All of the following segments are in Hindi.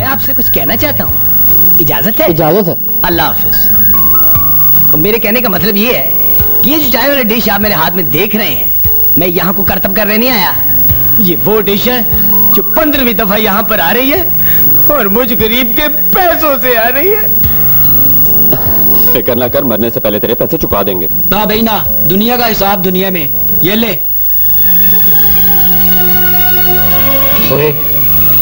आपसे कुछ कहना चाहता हूँ, इजाजत है? इजाजत है। अल्लाह हाफिज। मेरे कहने का मतलब ये है कि ये जो चाय वाली डिश आप मेरे हाथ में देख रहे हैं, मैं यहाँ को करतब करने नहीं आया। ये वो डिश है जो 15वीं दफा यहाँ पर आ रही है और मुझ गरीब के पैसों से आ रही है। फिक्र ना कर, मरने से पहले तेरे पैसे चुका देंगे। ना भाई ना, दुनिया का हिसाब दुनिया में। ये ले। ओए,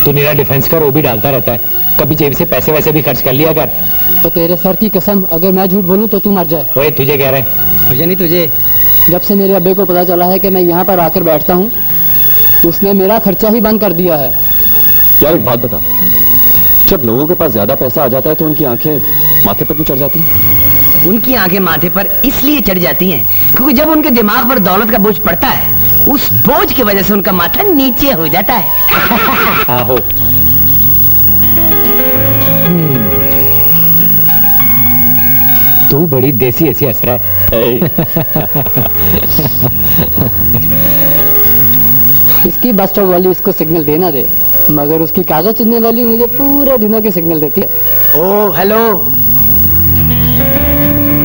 तू मेरा डिफेंस का वो भी डालता रहता है, कभी जेब से पैसे वैसे भी खर्च कर लिया कर। तो तेरे सर की कसम, अगर मैं झूठ बोलूं तो तू मर जाए। ओए, तुझे कह रहा है? मुझे नहीं, तुझे। जब से मेरे अब्बे को पता चला है कि मैं यहाँ पर आकर बैठता हूँ, उसने मेरा खर्चा ही बंद कर दिया है। यार एक बात बता, जब लोगों के पास ज्यादा पैसा आ जाता है तो उनकी आंखें माथे पर क्यों चढ़ जाती हैं? उनकी आंखें माथे पर इसलिए चढ़ जाती हैं क्योंकि जब उनके दिमाग पर दौलत का बोझ पड़ता है, उस बोझ की वजह से उनका माथा नीचे हो जाता है। आहो। तू बड़ी देसी ऐसी हंस रहा है। इसकी बस स्टॉप वाली इसको सिग्नल देना दे, मगर उसकी कागज चुनने वाली मुझे पूरे दिनों के सिग्नल देती है। ओ हेलो,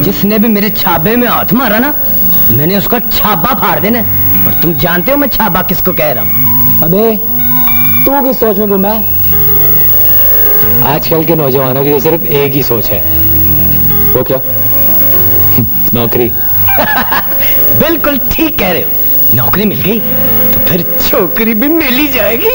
जिसने भी मेरे छाबे में हाथ मारा ना, मैंने उसका छाबा फाड़ देना। और तुम जानते हो मैं छाबा किसको कह रहा हूँ? अबे तू किस सोच में गुम है? आजकल के नौजवानों की तो सिर्फ एक ही सोच है। वो क्या? नौकरी। बिल्कुल ठीक कह रहे हो। नौकरी मिल गई तो फिर छोकरी भी मिल ही जाएगी।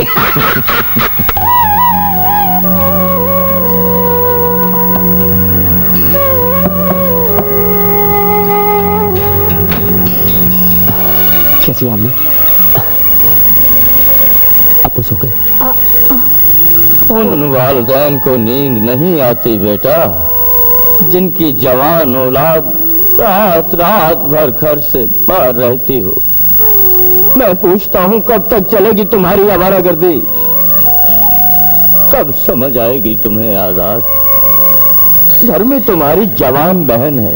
कैसी हो अम्मा? अब्बू सो गए? उन वालिदैन को नींद नहीं आती बेटा, जिनकी जवान औलाद रात रात भर घर से बाहर रहती हो। मैं पूछता हूँ कब तक चलेगी तुम्हारी आवारागर्दी? कब समझ आएगी तुम्हें आजाद? घर में तुम्हारी जवान बहन है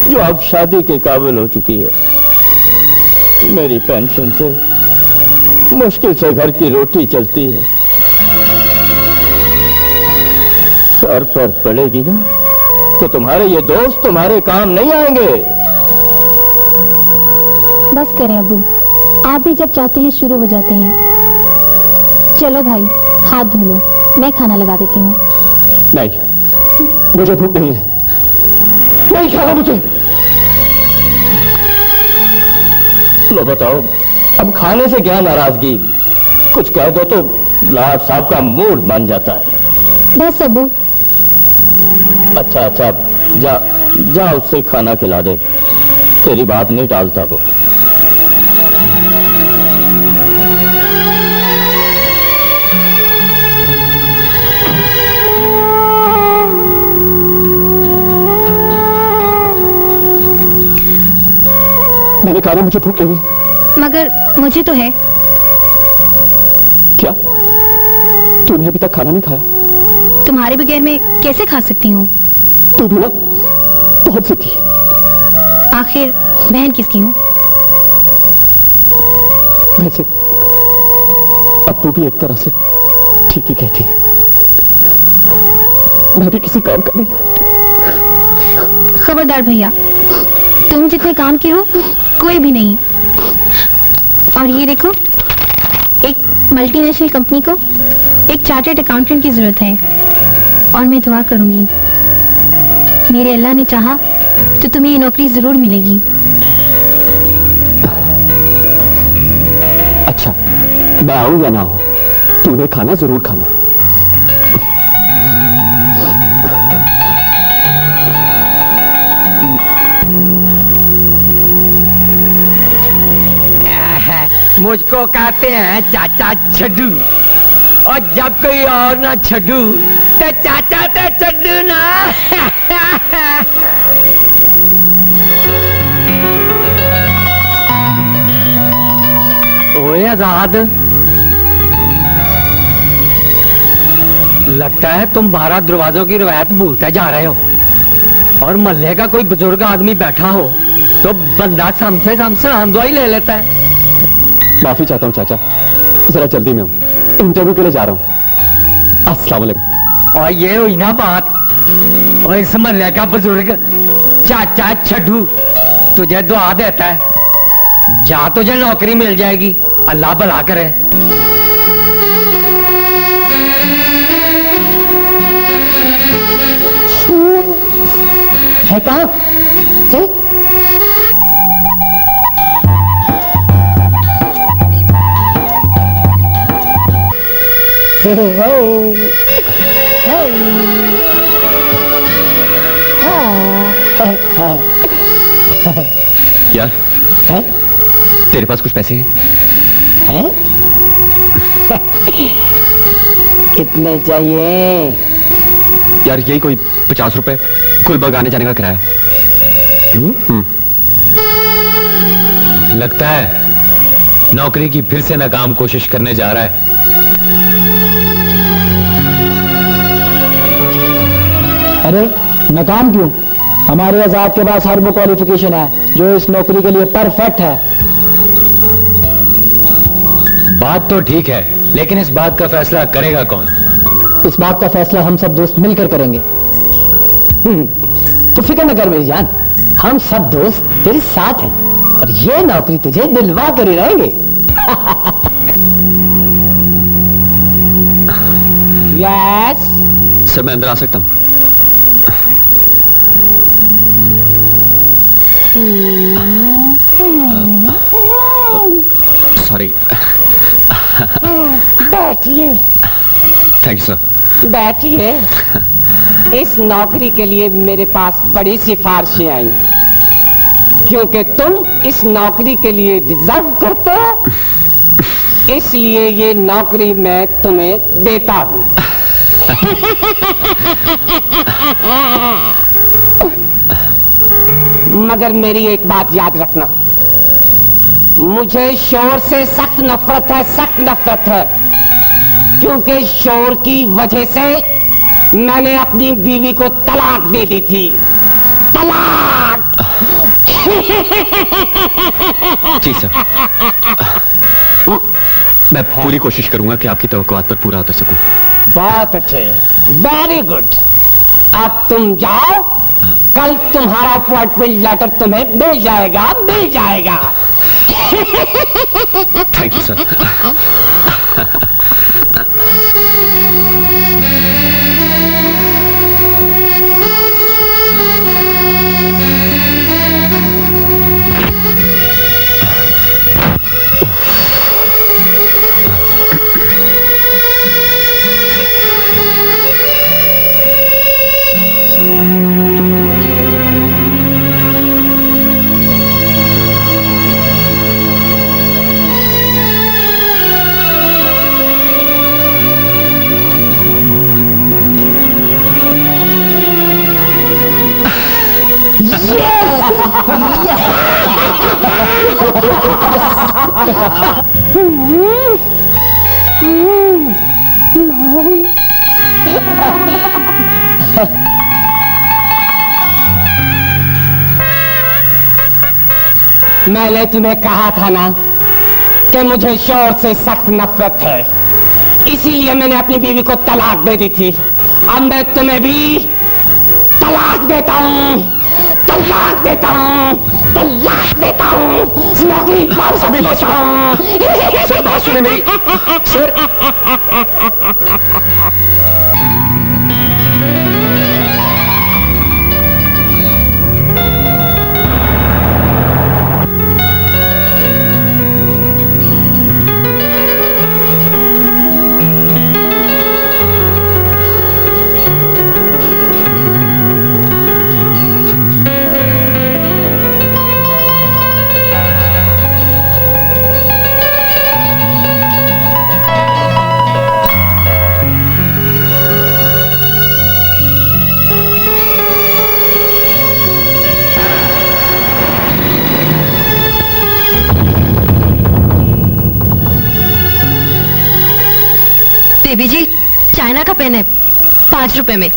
जो अब शादी के काबिल हो चुकी है। मेरी पेंशन से मुश्किल से घर की रोटी चलती है। सर पर पड़ेगी ना तो तुम्हारे ये दोस्त तुम्हारे काम नहीं आएंगे। बस करें अब्बू, आप भी जब चाहते हैं शुरू हो जाते हैं। चलो भाई हाथ धो लो, मैं खाना लगा देती हूँ। नहीं, मुझे भूख नहीं है, नहीं खाना मुझे। लो बताओ, अब खाने से क्या नाराजगी? कुछ कह दो तो लाट साहब का मूड बन जाता है। बस अब्बू। अच्छा अच्छा, जा जा उससे खाना खिला दे, तेरी बात नहीं टालता वो। मैंने कहा मुझे भूख नहीं। मगर मुझे तो है। क्या तूने अभी तक खाना नहीं खाया? तुम्हारे बगैर मैं कैसे खा सकती हूँ? तू भी ना बहुत जिद्दी है। आखिर बहन किसकी हूँ? वैसे अब्बू भी एक तरह से ठीक ही कहती है। मैं भी किसी काम का नहीं हूँ। खबरदार भैया, तुम जितने काम के हो कोई भी नहीं। और ये देखो, एक मल्टीनेशनल कंपनी को एक चार्टर्ड अकाउंटेंट की जरूरत है और मैं दुआ करूंगी मेरे अल्लाह ने चाहा तो तुम्हें ये नौकरी जरूर मिलेगी। अच्छा, मैं आऊं या ना आऊं, तूने खाना जरूर खाना। मुझको कहते हैं चाचा छड्डू, और जब कोई और ना छड्डू तो चाचा तो छड्डू ना। ओए आजाद, लगता है तुम 12 दरवाजों की रिवायत भूलते जा रहे हो। और मल्ले का कोई बुजुर्ग आदमी बैठा हो तो बंदा समसे आंदोई ले लेता है। माफी चाहता हूँ चाचा, जरा जल्दी में हूँ, इंटरव्यू के लिए जा रहा हूँ। अस्सलाम वालेकुम। और ये हुई ना बात, और इस मोहल्ले का बुजुर्ग चाचा छड्डू तुझे दुआ देता है, जा तुझे नौकरी मिल जाएगी, अल्लाह भला करे। है कहाँ है? यार है? तेरे पास कुछ पैसे हैं? हैं? कितने चाहिए? यार यही कोई 50 रुपए गुलबर्ग आने जाने का किराया। लगता है नौकरी की फिर से नाकाम कोशिश करने जा रहा है। अरे नाकाम क्यों? हमारे आजाद के पास हर वो क्वालिफिकेशन है जो इस नौकरी के लिए परफेक्ट है। बात तो ठीक है, लेकिन इस बात का फैसला करेगा कौन? इस बात का फैसला हम सब दोस्त मिलकर करेंगे। तो फिक्र न कर मेरी जान, हम सब दोस्त तेरे साथ हैं और ये नौकरी तुझे दिलवा कर ही रहेंगे। यस सर मैं अंदर आ सकता हूँ? सॉरी। बैठिए थैंक यू सर। बैठिए। इस नौकरी के लिए मेरे पास बड़ी सिफारिशें आई, क्योंकि तुम इस नौकरी के लिए डिजर्व करते हो, इसलिए ये नौकरी मैं तुम्हें देता हूं। मगर मेरी एक बात याद रखना, मुझे शोर से सख्त नफरत है, सख्त नफरत है, क्योंकि शोर की वजह से मैंने अपनी बीवी को तलाक दे दी थी। तलाक। जी सर, मैं पूरी कोशिश करूंगा कि आपकी तवक्कुआत पर पूरा उतर सकूं। बहुत अच्छे, वेरी गुड। अब तुम जाओ, कल तुम्हारा अपॉइंटमेंट लेटर तुम्हें मिल जाएगा, मिल जाएगा। Thank you sir. मैंने तुम्हें कहा था ना कि मुझे शोर से सख्त नफरत है, इसीलिए मैंने अपनी बीवी को तलाक दे दी थी। अब मैं तुम्हें भी तलाक देता हूँ, तलाक देता हूँ, तलाक देता हूँ, नौकरी वापस लेता हूँ। सर बात सुने मेरी। सर देवी जी, चाइना का पेन है, 5 रुपए में।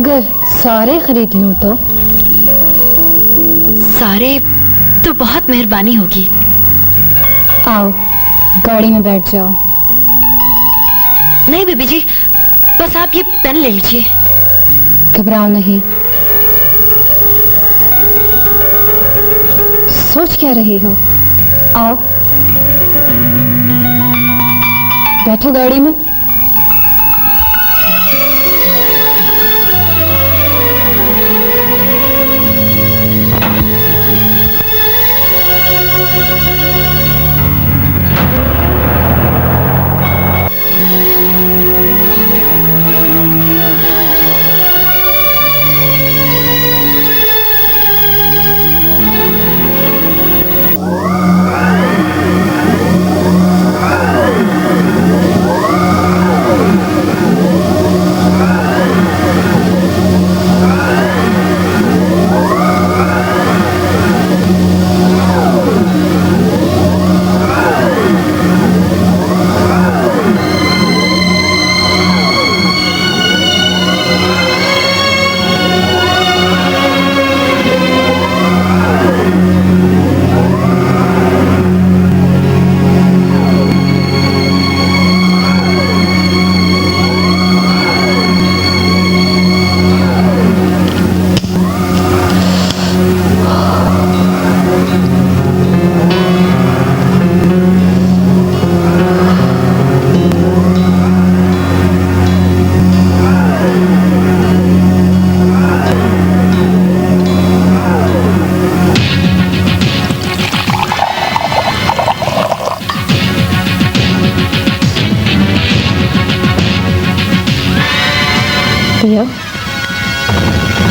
अगर सारे खरीद लूं तो? सारे तो बहुत मेहरबानी होगी। आओ गाड़ी में बैठ जाओ। नहीं बेबी जी, बस आप ये पेन ले लीजिए। घबराओ नहीं। सोच क्या रही हो? आओ बैठो गाड़ी में।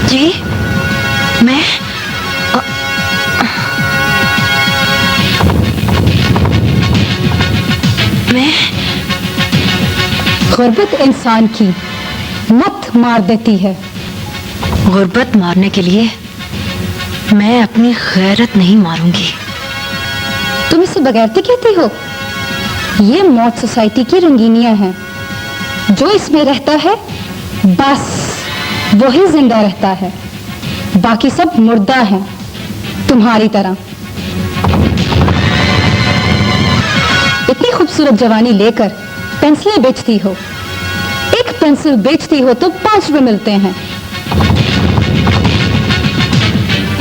जी मैं गुर्बत इंसान की मत मार देती है। गुर्बत मारने के लिए मैं अपनी गैरत नहीं मारूंगी। तुम इसे बगैरती कहती हो? ये मौत सोसाइटी की रंगीनियां हैं। जो इसमें रहता है बस वही जिंदा रहता है, बाकी सब मुर्दा हैं, तुम्हारी तरह। इतनी खूबसूरत जवानी लेकर पेंसिलें बेचती हो। एक पेंसिल बेचती हो तो 5 रुपए मिलते हैं।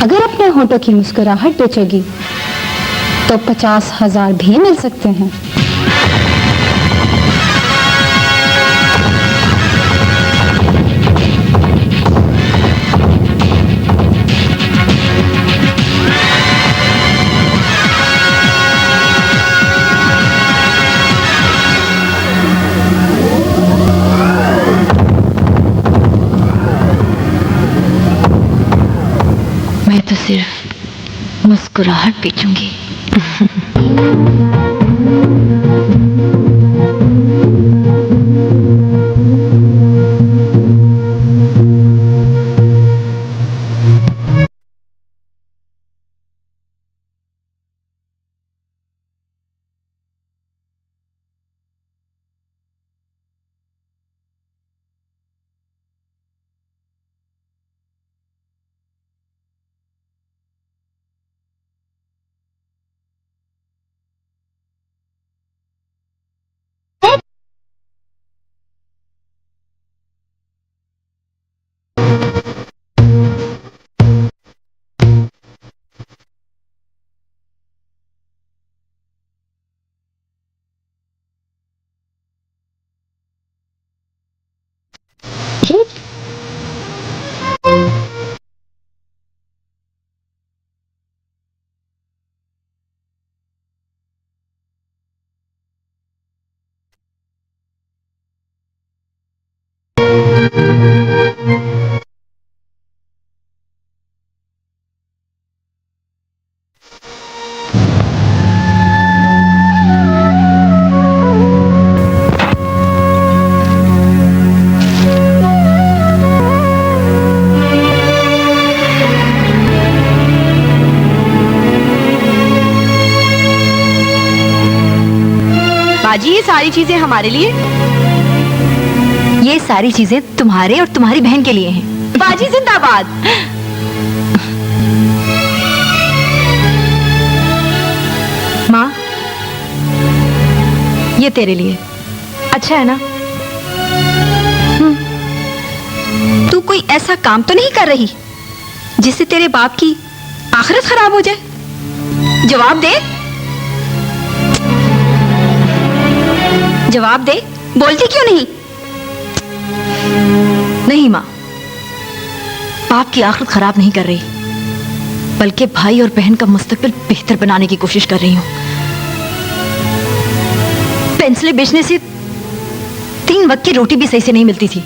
अगर अपने होठों की मुस्कुराहट बेचोगी तो 50,000 भी मिल सकते हैं। मैं तो सिर्फ मुस्कुराहट बेचूंगी। बाजी, ये सारी चीजें हमारे लिए? ये सारी चीजें तुम्हारे और तुम्हारी बहन के लिए हैं। बाजी जिंदाबाद। माँ, ये तेरे लिए अच्छा है ना? तू कोई ऐसा काम तो नहीं कर रही जिससे तेरे बाप की आखिरत खराब हो जाए? जवाब दे, जवाब दे, बोलती क्यों नहीं? नहीं माँ, बाप की आखिरत खराब नहीं कर रही, बल्कि भाई और बहन का मुस्तकबिल बेहतर बनाने की कोशिश कर रही हूं। पेंसिलें बेचने से 3 वक्त की रोटी भी सही से नहीं मिलती थी।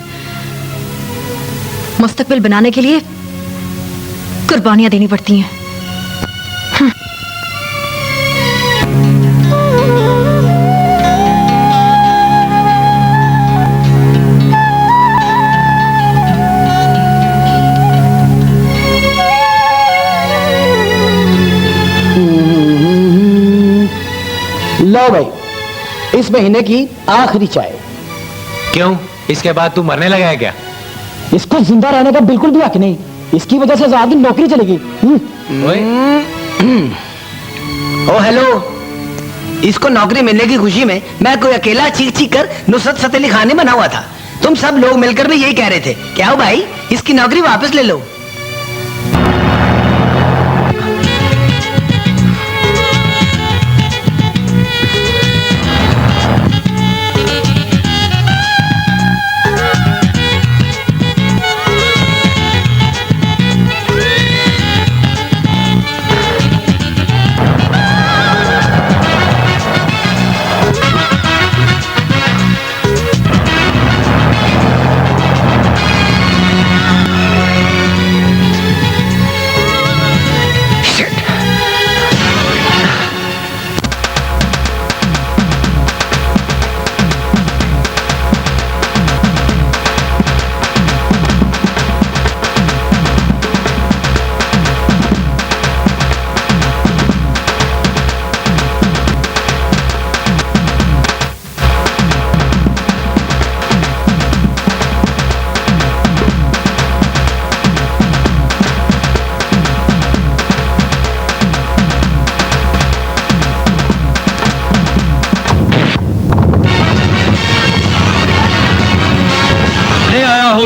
मुस्तकबिल बनाने के लिए कुर्बानियां देनी पड़ती हैं। लो भाई, इस महीने की आखिरी चाय। क्यों, इसके बाद तू मरने लगा है क्या? इसको जिंदा रहने का बिल्कुल भी हक नहीं, इसकी वजह से ज़्यादा नौकरी चलेगी। ओ हेलो, इसको नौकरी मिलने की खुशी में मैं कोई अकेला चीख चीख कर नुसरत फतेह अली खान ने बना हुआ था। तुम सब लोग मिलकर भी यही कह रहे थे, क्या हो भाई, इसकी नौकरी वापस ले लो।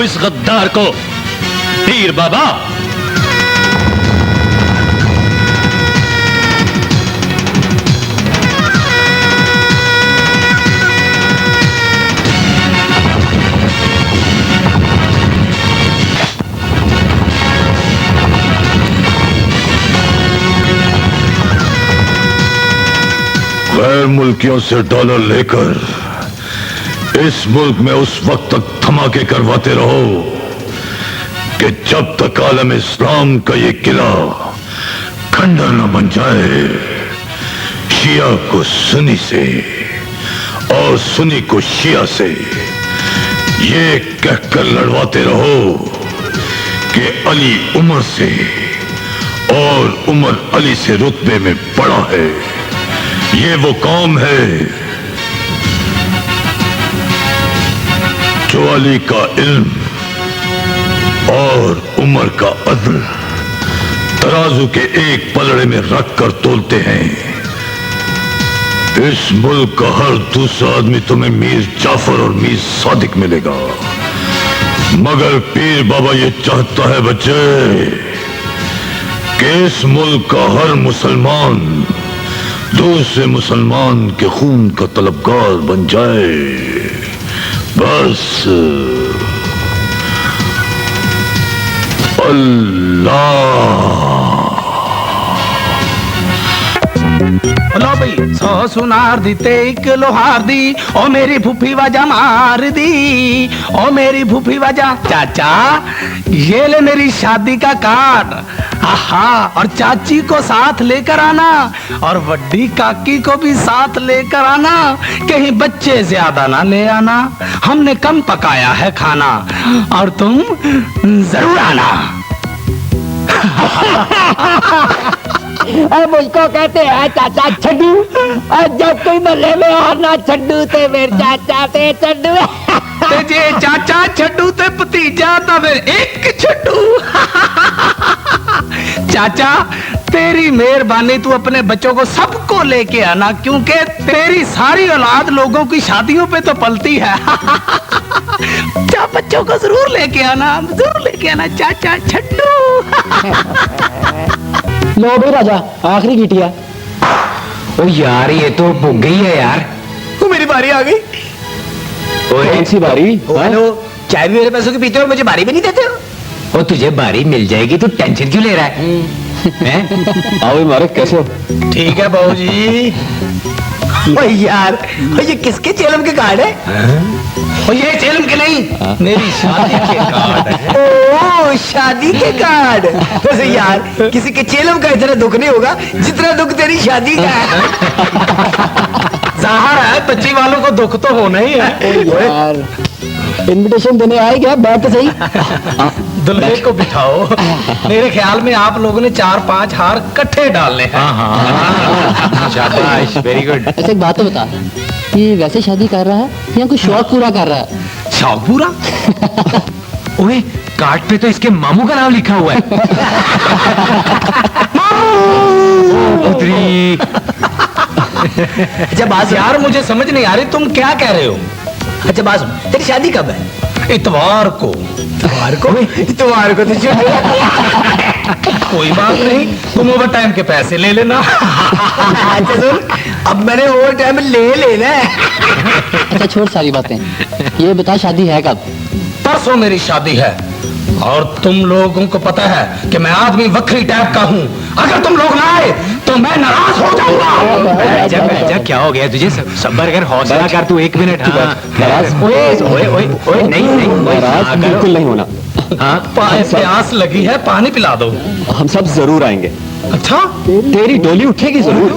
इस गद्दार को, पीर बाबा। गैर मुल्कियों से डॉलर लेकर इस मुल्क में उस वक्त तक धमाके करवाते रहो कि जब तक आलम इस्लाम का ये किला खंडर न बन जाए। शिया को सुन्नी से और सुन्नी को शिया से ये कहकर लड़वाते रहो कि अली उमर से और उमर अली से रुतबे में बड़ा है। ये वो कौम है जो अली का इल्म और उमर का अदल तराजू के एक पलड़े में रख कर तोलते हैं। इस मुल्क का हर दूसरा आदमी तुम्हें मीर जाफर और मीर सादिक मिलेगा, मगर पीर बाबा ये चाहता है बच्चे कि इस मुल्क का हर मुसलमान दूसरे मुसलमान के खून का तलबगार बन जाए। बस अल्लाह। लो भाई, 100 सुनार दी ते 1 लोहार दी, ओ मेरी फूफी वजह मार दी, ओ मेरी फूफी वजह। चाचा, ये ले मेरी शादी का कार्ड। आहा, और चाची को साथ लेकर आना और वड्डी काकी को भी साथ लेकर आना, कहीं बच्चे ज्यादा ना ले आना, हमने कम पकाया है खाना, और तुम जरूर आना। मुझको कहते हैं चाचा छड्डू, जब कोई मल्ले में और ना छड्डू थे मेरे चाचा थे छड्डू। ते जे चाचा छड्डू ते भतीजा तो फिर एक छड्डू। चाचा तेरी मेहरबानी, तू अपने बच्चों को सबको लेके आना, क्योंकि तेरी सारी औलाद लोगों की शादियों पे तो पलती है। चाचा बच्चों को जरूर लेके आना चाचा छड्डू। लो भाई राजा, आखिरी गिटिया। ओ यार ये तो भुग गई है यार। वो मेरी बारी आ गई। कौन सी बारी? हेलो, चाय भी मेरे पैसों की पीते हो, मुझे बारी भी नहीं देते हो। ओ तुझे बारी मिल जाएगी, तू टेंशन क्यों ले रहा है? आओ मालिक, कैसे हो? ठीक है बहू जी। ओ यार, ये किसके चेलम के कार्ड है? और ये चेलम के नहीं, मेरी शादी के कार्ड है। ओ शादी के कार्ड। वैसे यार किसी के चेलम का इतना दुख नहीं होगा जितना दुख तेरी शादी का है। जाहिर है बच्ची वालों को दुख तो होना ही है। यार इनविटेशन देने आए क्या? बात तो सही। दुल्हे को बिठाओ। मेरे ख्याल में आप लोगों ने 4-5 हार इकट्ठे डालने हैं। शाबाश, वेरी गुड। अच्छा एक बात तो बता, ये वैसे शादी कर रहा है या कुछ शौक पूरा कर रहा है? शौक पूरा? ओए कार्ड पे तो इसके मामू का नाम लिखा हुआ है। पुत्री। अच्छा बात यार मुझे समझ नहीं आ रही तुम क्या कह रहे हो। अच्छा बात, तेरी शादी कब है? इतवार को। इतवार को? इतवार को तो कोई बात नहीं, तुम ओवर टाइम के पैसे ले लेना। अच्छा सुन, अब मैंने ओवर टाइम ले लेना है। अच्छा छोड़ सारी बातें, ये बता शादी है कब? परसों मेरी शादी है, और तुम लोगों को पता है कि मैं आदमी वक्री टाइप का हूँ। अगर तुम लोग ना आए तो मैं नाराज हो जाऊंगा। क्या हो गया तुझे? सब्र कर, हौसला कर, तू 1 मिनट। ओए नहीं नाराज बिल्कुल नहीं होना। प्यास लगी है, पानी पिला दो। हम सब जरूर आएंगे। अच्छा तेरी डोली उठेगी जरूर।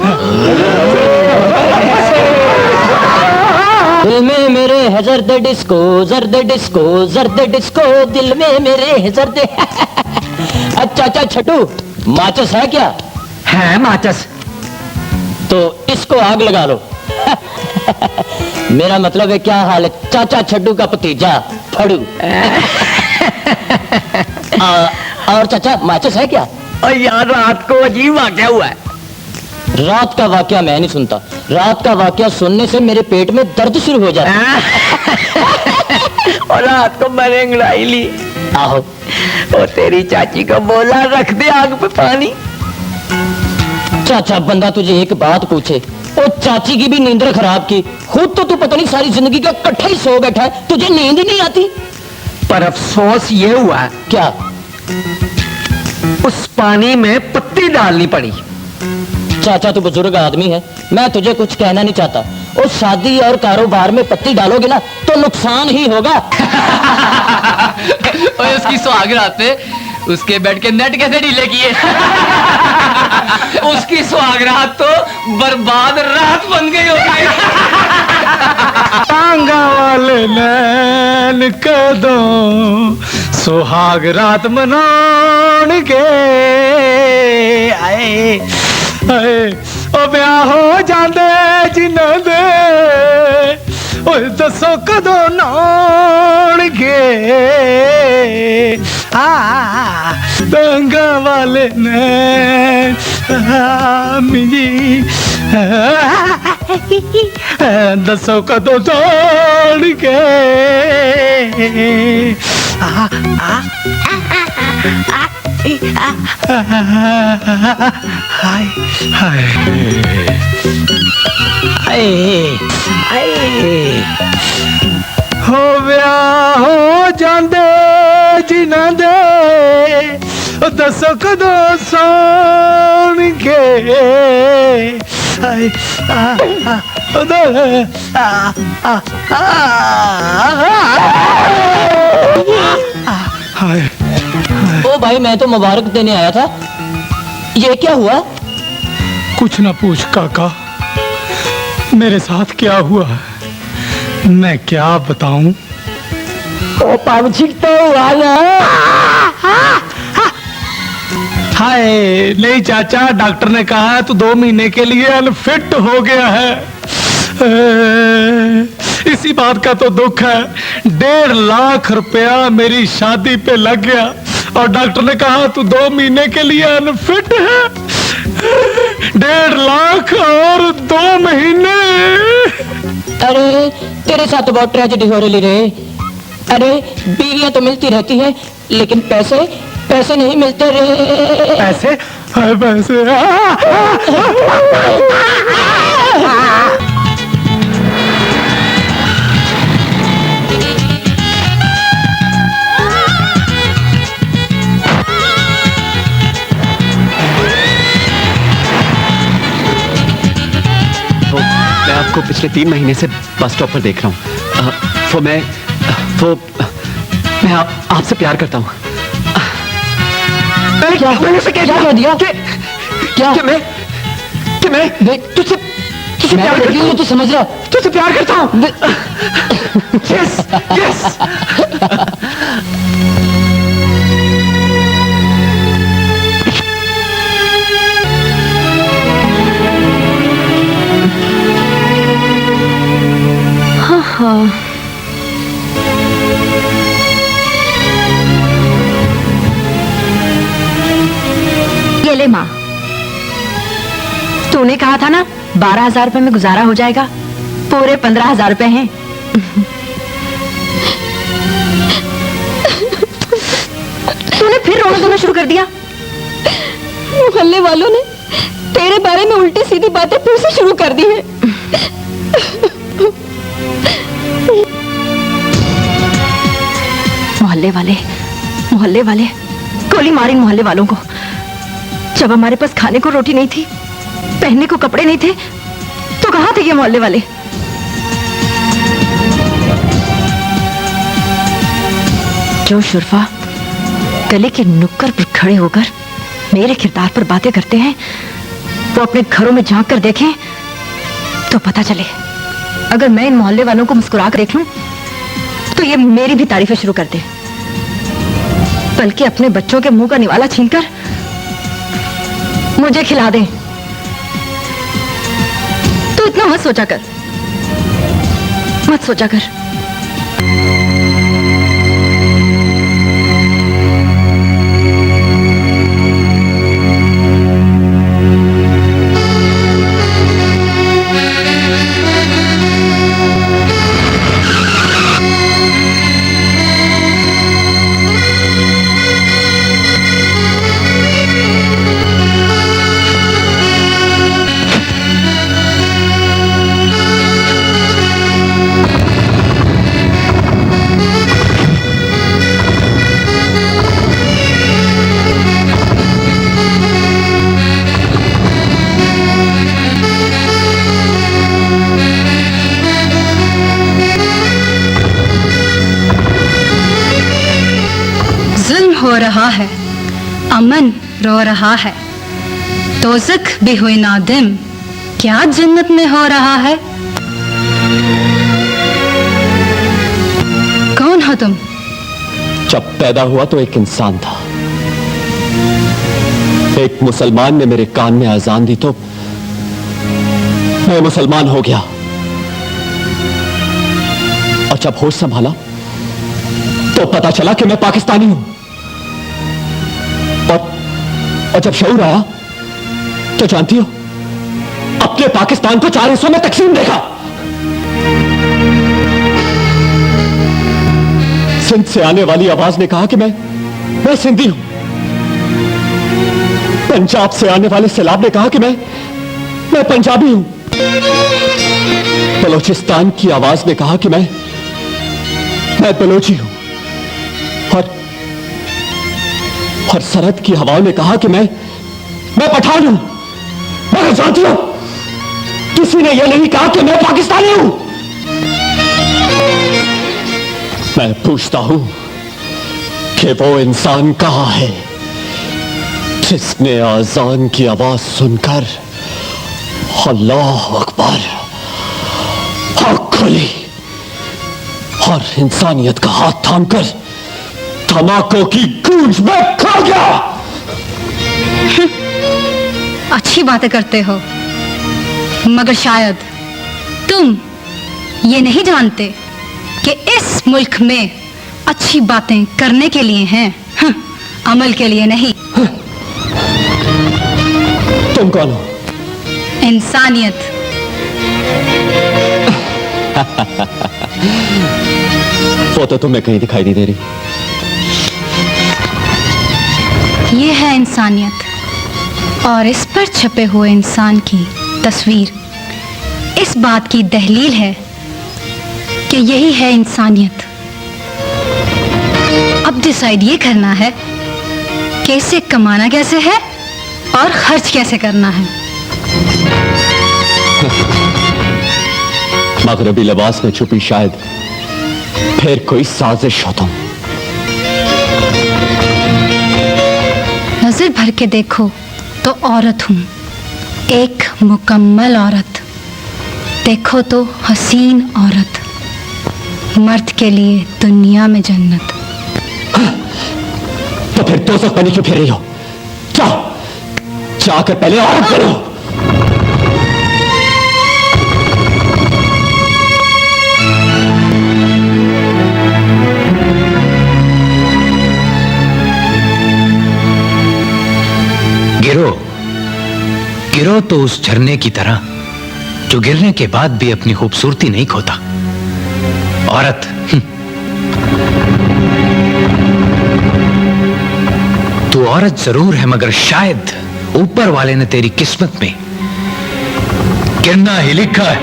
दिल में मेरे है जर्द डिस्को, जर्द डिस्को, जर्द डिस्को, दिल में मेरे है जर्द। अच्छा अच्छा छटू, माचिस है क्या? है माचिस। तो इसको आग लगा लो। मेरा मतलब है क्या हाल है चाचा छड्डू का भतीजा फड़ू। और चाचा माचिस है क्या? और यार रात को अजीब वाकया हुआ है। रात का वाकया मैं नहीं सुनता, रात का वाकया सुनने से मेरे पेट में दर्द शुरू हो जाता है। और रात को मैंने अंगड़ाई ली। आहो, और तेरी चाची को बोला रख दे आग पे पानी। चाचा बंदा तुझे एक बात पूछे, और चाची की भी नींद खराब की, खुद तो तू पता नहीं सारी जिंदगी का इकट्ठा ही सो बैठा है, तुझे नींद नहीं आती? पर अफसोस ये हुआ, क्या? उस पानी में पत्ती डालनी पड़ी। चाचा तू बुजुर्ग आदमी है, मैं तुझे कुछ कहना नहीं चाहता, उस शादी और कारोबार में पत्ती डालोगे ना तो नुकसान ही होगा। और उसकी सुहागरात पे उसके बेड के नेट कैसे ढीले किए? उसकी सुहागरात तो बर्बाद रात बन गई होगी। टांगा वाले नैन कदों सुहाग रात मनाने के आए, ओ ब्याह हो जाते जिन्हों दे, ओ दसो कदों नान के। टांगा वाले नैन मिली दसो कदों नान के। हाय हाय हो ब्याह हो जांदे जिन्हां दे, दसो कदों सौण के। ओ भाई मैं तो मुबारक देने आया था, ये क्या हुआ? कुछ ना पूछ काका, मेरे साथ क्या हुआ मैं क्या बताऊं। ओ पावछिक तो हुआ ना। हाय नहीं चाचा, डॉक्टर ने कहा है तू 2 महीने के लिए अनफिट हो गया है। इसी बात का तो दुख है। 1.5 लाख रुपया मेरी शादी पे लग गया और डॉक्टर ने कहा तू 2 महीने के लिए अनफिट है। 1.5 लाख और 2 महीने। अरे तेरे साथ तो बहुत ट्रेजेडी हो रही रे। अरे बीवियां तो मिलती रहती है लेकिन पैसे नहीं मिलते रे। पैसे पैसे मैं आपको पिछले 3 महीने से बस स्टॉप पर देख रहा हूँ। मैं आपसे प्यार करता हूँ। क्या कह दिया? कि मैं तुझसे प्यार करती हूँ, तू समझ रहा? तुझसे प्यार करता हूँ। Yes yes. हाँ ये ले माँ, तूने कहा था ना 12,000 रुपए में गुजारा हो जाएगा, पूरे 15,000 रुपए हैं। तूने फिर रोना धोना शुरू कर दिया। मोहल्ले वालों ने तेरे बारे में उल्टी सीधी बातें फिर से शुरू कर दी है। मोहल्ले वाले गोली मारी मोहल्ले वालों को। जब हमारे पास खाने को रोटी नहीं थी, पहनने को कपड़े नहीं थे, तो कहां थे ये मोहल्ले वाले? जो शुरफा गले के नुक्कड़ पर खड़े होकर मेरे किरदार पर बातें करते हैं, वो अपने घरों में झांक कर देखें तो पता चले। अगर मैं इन मोहल्ले वालों को मुस्कुरा कर देख लूं तो ये मेरी भी तारीफें शुरू कर दे, बल्कि अपने बच्चों के मुंह का निवाला छीनकर मुझे खिला दे। तो इतना मत सोचा कर। हो रहा है, अमन रो रहा है, दोज़ख भी हुई नादिम, क्या जन्नत में हो रहा है? कौन हो तुम? जब पैदा हुआ तो एक इंसान था। एक मुसलमान ने मेरे कान में अजान दी तो मैं मुसलमान हो गया, और जब होश संभाला तो पता चला कि मैं पाकिस्तानी हूं। और जब शऊर आया तो जानती हो, अपने पाकिस्तान को 4 हिस्सों में तकसीम देखा। सिंध से आने वाली आवाज ने कहा कि मैं सिंधी हूं। पंजाब से आने वाले सैलाब ने कहा कि मैं पंजाबी हूं। बलोचिस्तान की आवाज ने कहा कि मैं बलोची हूं। और सरहद की हवाओं ने कहा कि मैं पठान हूं। मगर जानती हो, किसी ने यह नहीं कहा कि मैं पाकिस्तानी हूं। मैं पूछता हूं कि वो इंसान कहां है जिसने आजान की आवाज सुनकर अल्लाह अकबर आंख खोली और इंसानियत का हाथ थामकर धमाकों की गूंज में खा गया। अच्छी बातें करते हो, मगर शायद तुम ये नहीं जानते कि इस मुल्क में अच्छी बातें करने के लिए हैं, अमल के लिए नहीं। तुम कौन हो? इंसानियत। वो तो तुम्हें कहीं दिखाई नहीं दे रही। ये है इंसानियत और इस पर छपे हुए इंसान की तस्वीर इस बात की दलील है कि यही है इंसानियत। अब डिसाइड ये करना है कि इसे कमाना कैसे है और खर्च कैसे करना है। मगरबी लिबास में छुपी शायद फिर कोई साजिश हो तुम। नजर भर के देखो तो औरत हूं, एक मुकम्मल औरत। देखो तो हसीन औरत, मर्द के लिए दुनिया में जन्नत। तो फिर दोज़ख बनी क्यों फिर रही हो? जाओ जाकर पहले औरत बनो। गिरो गिरो तो उस झरने की तरह जो गिरने के बाद भी अपनी खूबसूरती नहीं खोता। औरत तू औरत जरूर है, मगर शायद ऊपर वाले ने तेरी किस्मत में गिरना ही लिखा है।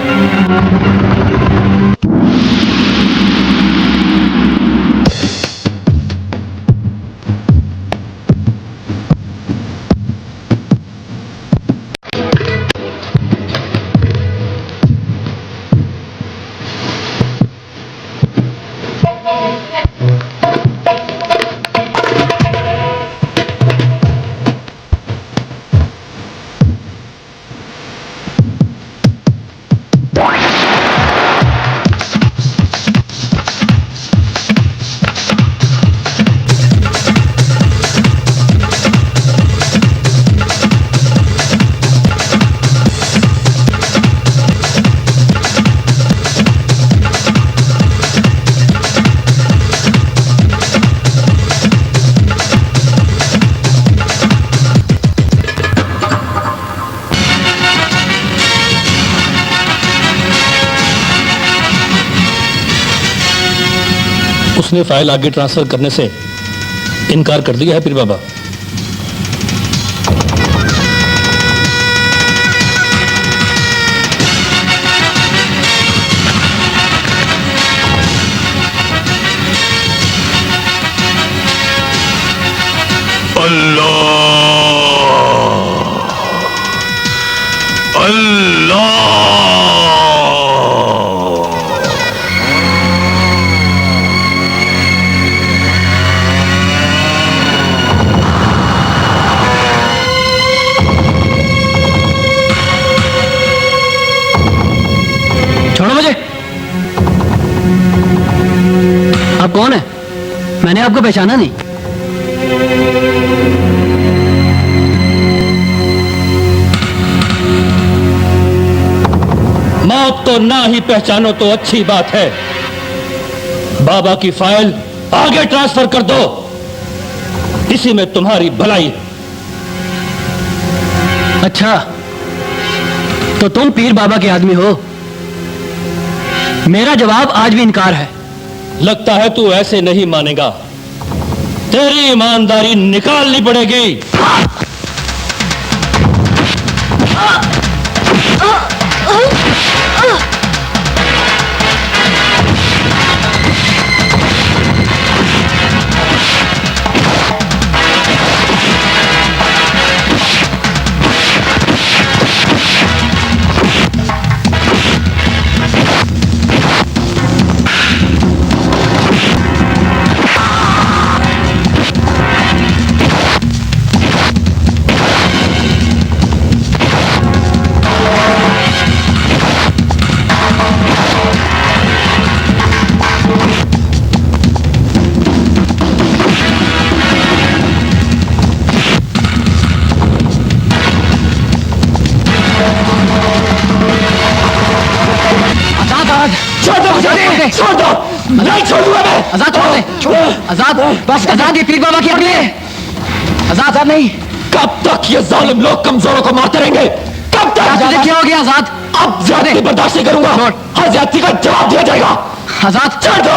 उसने फाइल आगे ट्रांसफर करने से इनकार कर दिया है पीर बाबा। छोड़ो मुझे। आप कौन है? मैंने आपको पहचाना नहीं। मौत तो ना ही पहचानो तो अच्छी बात है। बाबा की फाइल आगे ट्रांसफर कर दो, इसी में तुम्हारी भलाई है। अच्छा, तो तुम पीर बाबा के आदमी हो? मेरा जवाब आज भी इनकार है। लगता है तू ऐसे नहीं मानेगा, तेरी ईमानदारी निकालनी पड़ेगी। छोड़ दो मुझे, छोड़ दो, नहीं छोड़ूंगा मैं। आजाद छोड़ दे, आजाद, बस आजाद, ये पीर बाबा की अपनी है। आजाद साहब नहीं। कब तक ये जालिम लोग कमजोरों को मारते रहेंगे? कब तक? तुझे क्या हो गया आजाद? अब ज्यादती बर्दाश्त नहीं करूंगा, हर ज्यादती का जवाब दिया जाएगा। आजाद छोड़ दो,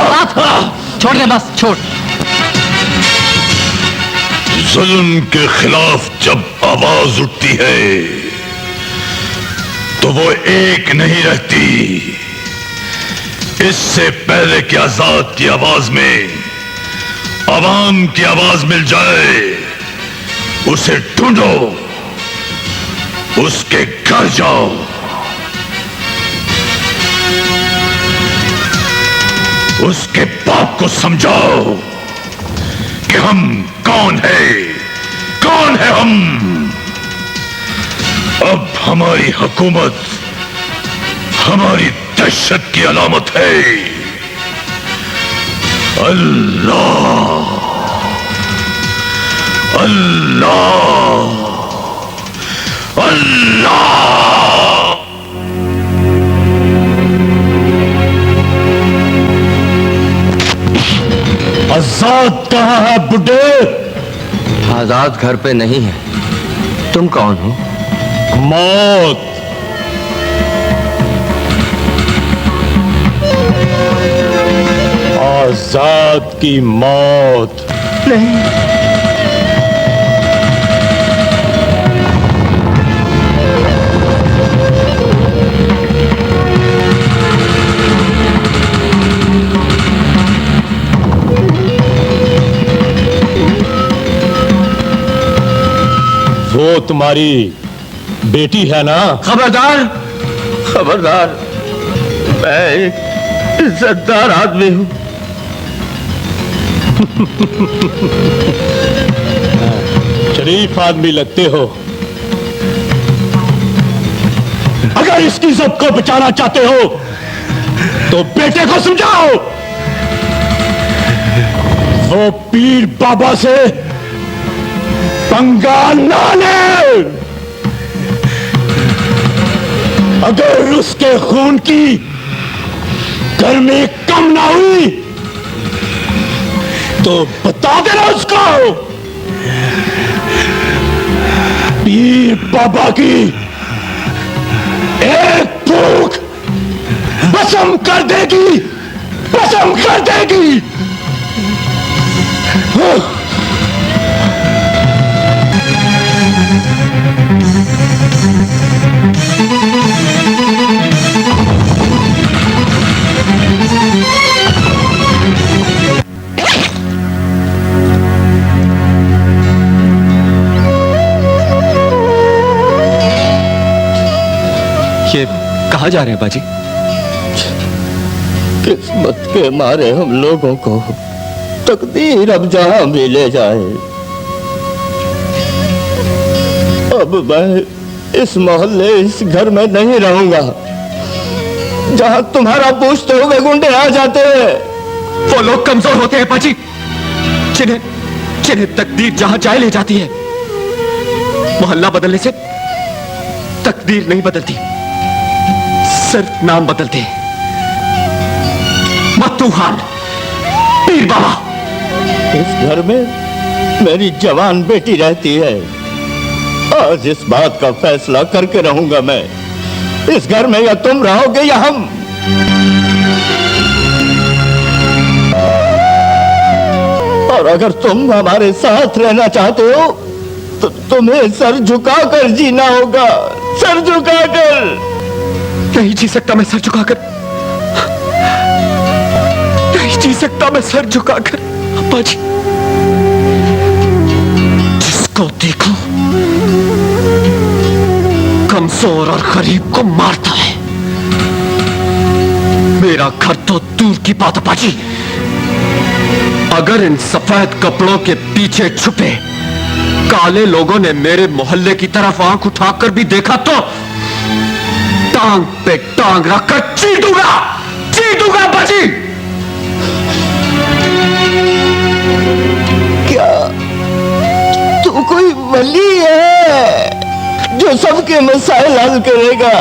छोड़ दे, बस छोड़। जुल्म के खिलाफ जब आवाज उठती है तो वो एक नहीं रहती। इससे पहले कि आजाद की आवाज में आवाम की आवाज मिल जाए, उसे ढूंढो, उसके घर जाओ, उसके बाप को समझाओ कि हम कौन है, कौन है हम। अब हमारी हुकूमत हमारी दहशत की अलामत है। अल्लाह अल्लाह अल्लाह। आजाद कहाँ है बुड्ढे? आजाद घर पे नहीं है। तुम कौन हो? मौत। आजाद की मौत। नहीं, वो तुम्हारी बेटी है ना? खबरदार, खबरदार, मैं एक इज्जतदार आदमी हूं। शरीफ आदमी लगते हो। अगर इसकी इज्जत को बचाना चाहते हो तो बेटे को समझाओ, वो पीर बाबा से पंगा ना ले। अगर उसके खून की गर्मी कम ना हुई तो बता देना उसको, पीर बाबा की एक फूंक भस्म कर देगी, भस्म कर देगी। ये कहाँ जा रहे हैं बाजी? किस्मत के मारे हम लोगों को तकदीर अब जहां भी ले जाए। अब मैं इस मोहल्ले, इस घर में नहीं रहूंगा जहां तुम्हारा पूछते हुए गुंडे आ जाते हैं। वो लोग कमजोर होते हैं बाजी, जिन्हें तकदीर जहां चाहे ले जाती है। मोहल्ला बदलने से तकदीर नहीं बदलती, सिर्फ नाम बदलते हैं। मत्तू खान, पीर बाबा। इस घर में मेरी जवान बेटी रहती है। आज इस बात का फैसला करके रहूंगा मैं, इस घर में या तुम रहोगे या हम। और अगर तुम हमारे साथ रहना चाहते हो तो तुम्हें सर झुकाकर जीना होगा, सर झुकाकर। नहीं जी सकता मैं सर झुकाकर, नहीं जी सकता मैं सर झुकाकर। अब्बा जी, जिसको देखो कमजोर और गरीब को मारता है। मेरा घर तो दूर की बात अब्बा जी, अगर इन सफेद कपड़ों के पीछे छुपे काले लोगों ने मेरे मोहल्ले की तरफ आंख उठाकर भी देखा तो टांग पे टांग रखकर चीटूंगा बाजी। क्या तू कोई वली है जो सबके मसाइल हल करेगा?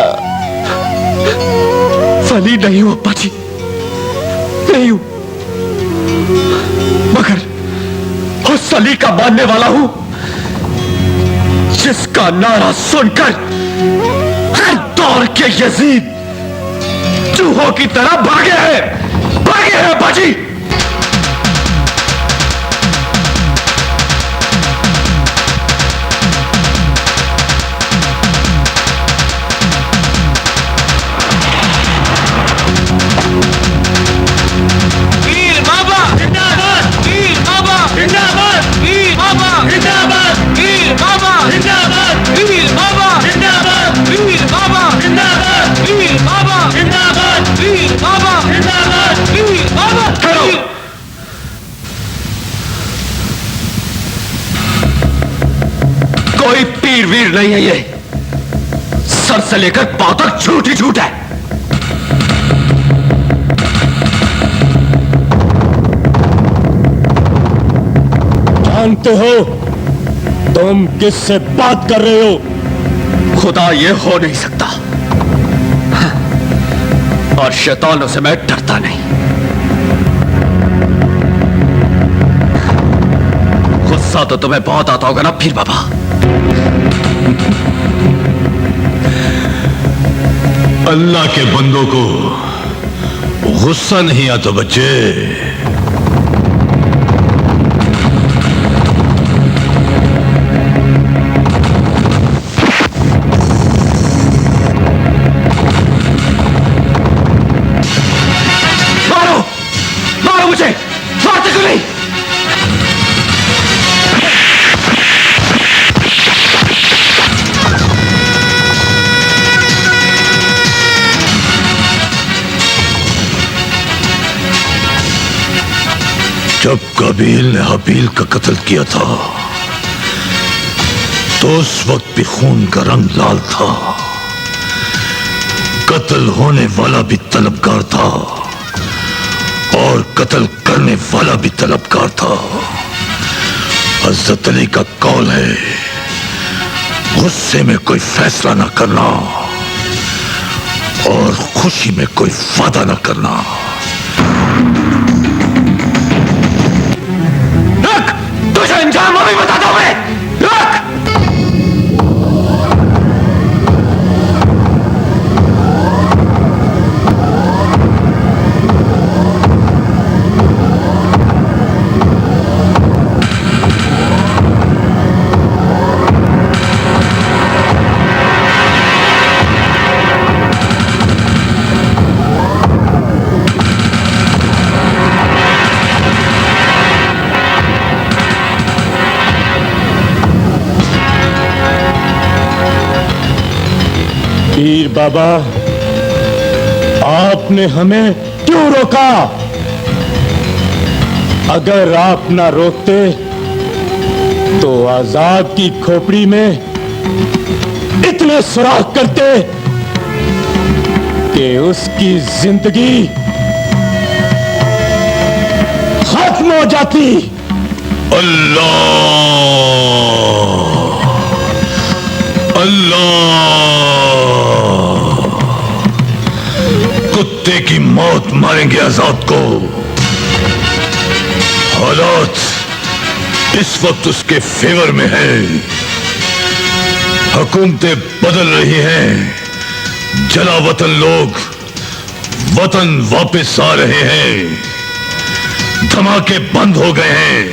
वली नहीं हूं अब्बा जी, नहीं हूं, मगर उस अली का मानने वाला हूं जिसका नारा सुनकर हर दौर के यजीद चूहों की तरह भागे हैं बाजी। कोई पीर वीर नहीं है ये, सर से लेकर पांव तक झूठ ही झूठ है। जानते हो तुम किससे बात कर रहे हो? खुदा ये हो नहीं सकता, और शैतानों से मैं डरता नहीं। गुस्सा तो तुम्हें बहुत आता होगा ना पीर बाबा। अल्लाह के बंदों को गुस्सा नहीं आता बच्चे। मारो मुझे, मारते क्यों नहीं? जब काबील ने हाबील का कत्ल किया था तो उस वक्त भी खून का रंग लाल था। कत्ल होने वाला भी तलबगार था और कत्ल करने वाला भी तलबगार था। हज़रत अली का कौल है, गुस्से में कोई फैसला ना करना और खुशी में कोई वादा ना करना। रख, तुझे अंजाम अभी बताता हूं मैं। रख। पीर बाबा, आपने हमें क्यों रोका? अगर आप ना रोकते तो आजाद की खोपड़ी में इतने सुराख करते कि उसकी जिंदगी खत्म हो जाती। अल्लाह अल्लाह, कुत्ते की मौत मारेंगे आजाद को। हालात इस वक्त उसके फेवर में है, हुकूमतें बदल रही हैं, जला वतन लोग वतन वापस आ रहे हैं, धमाके बंद हो गए हैं।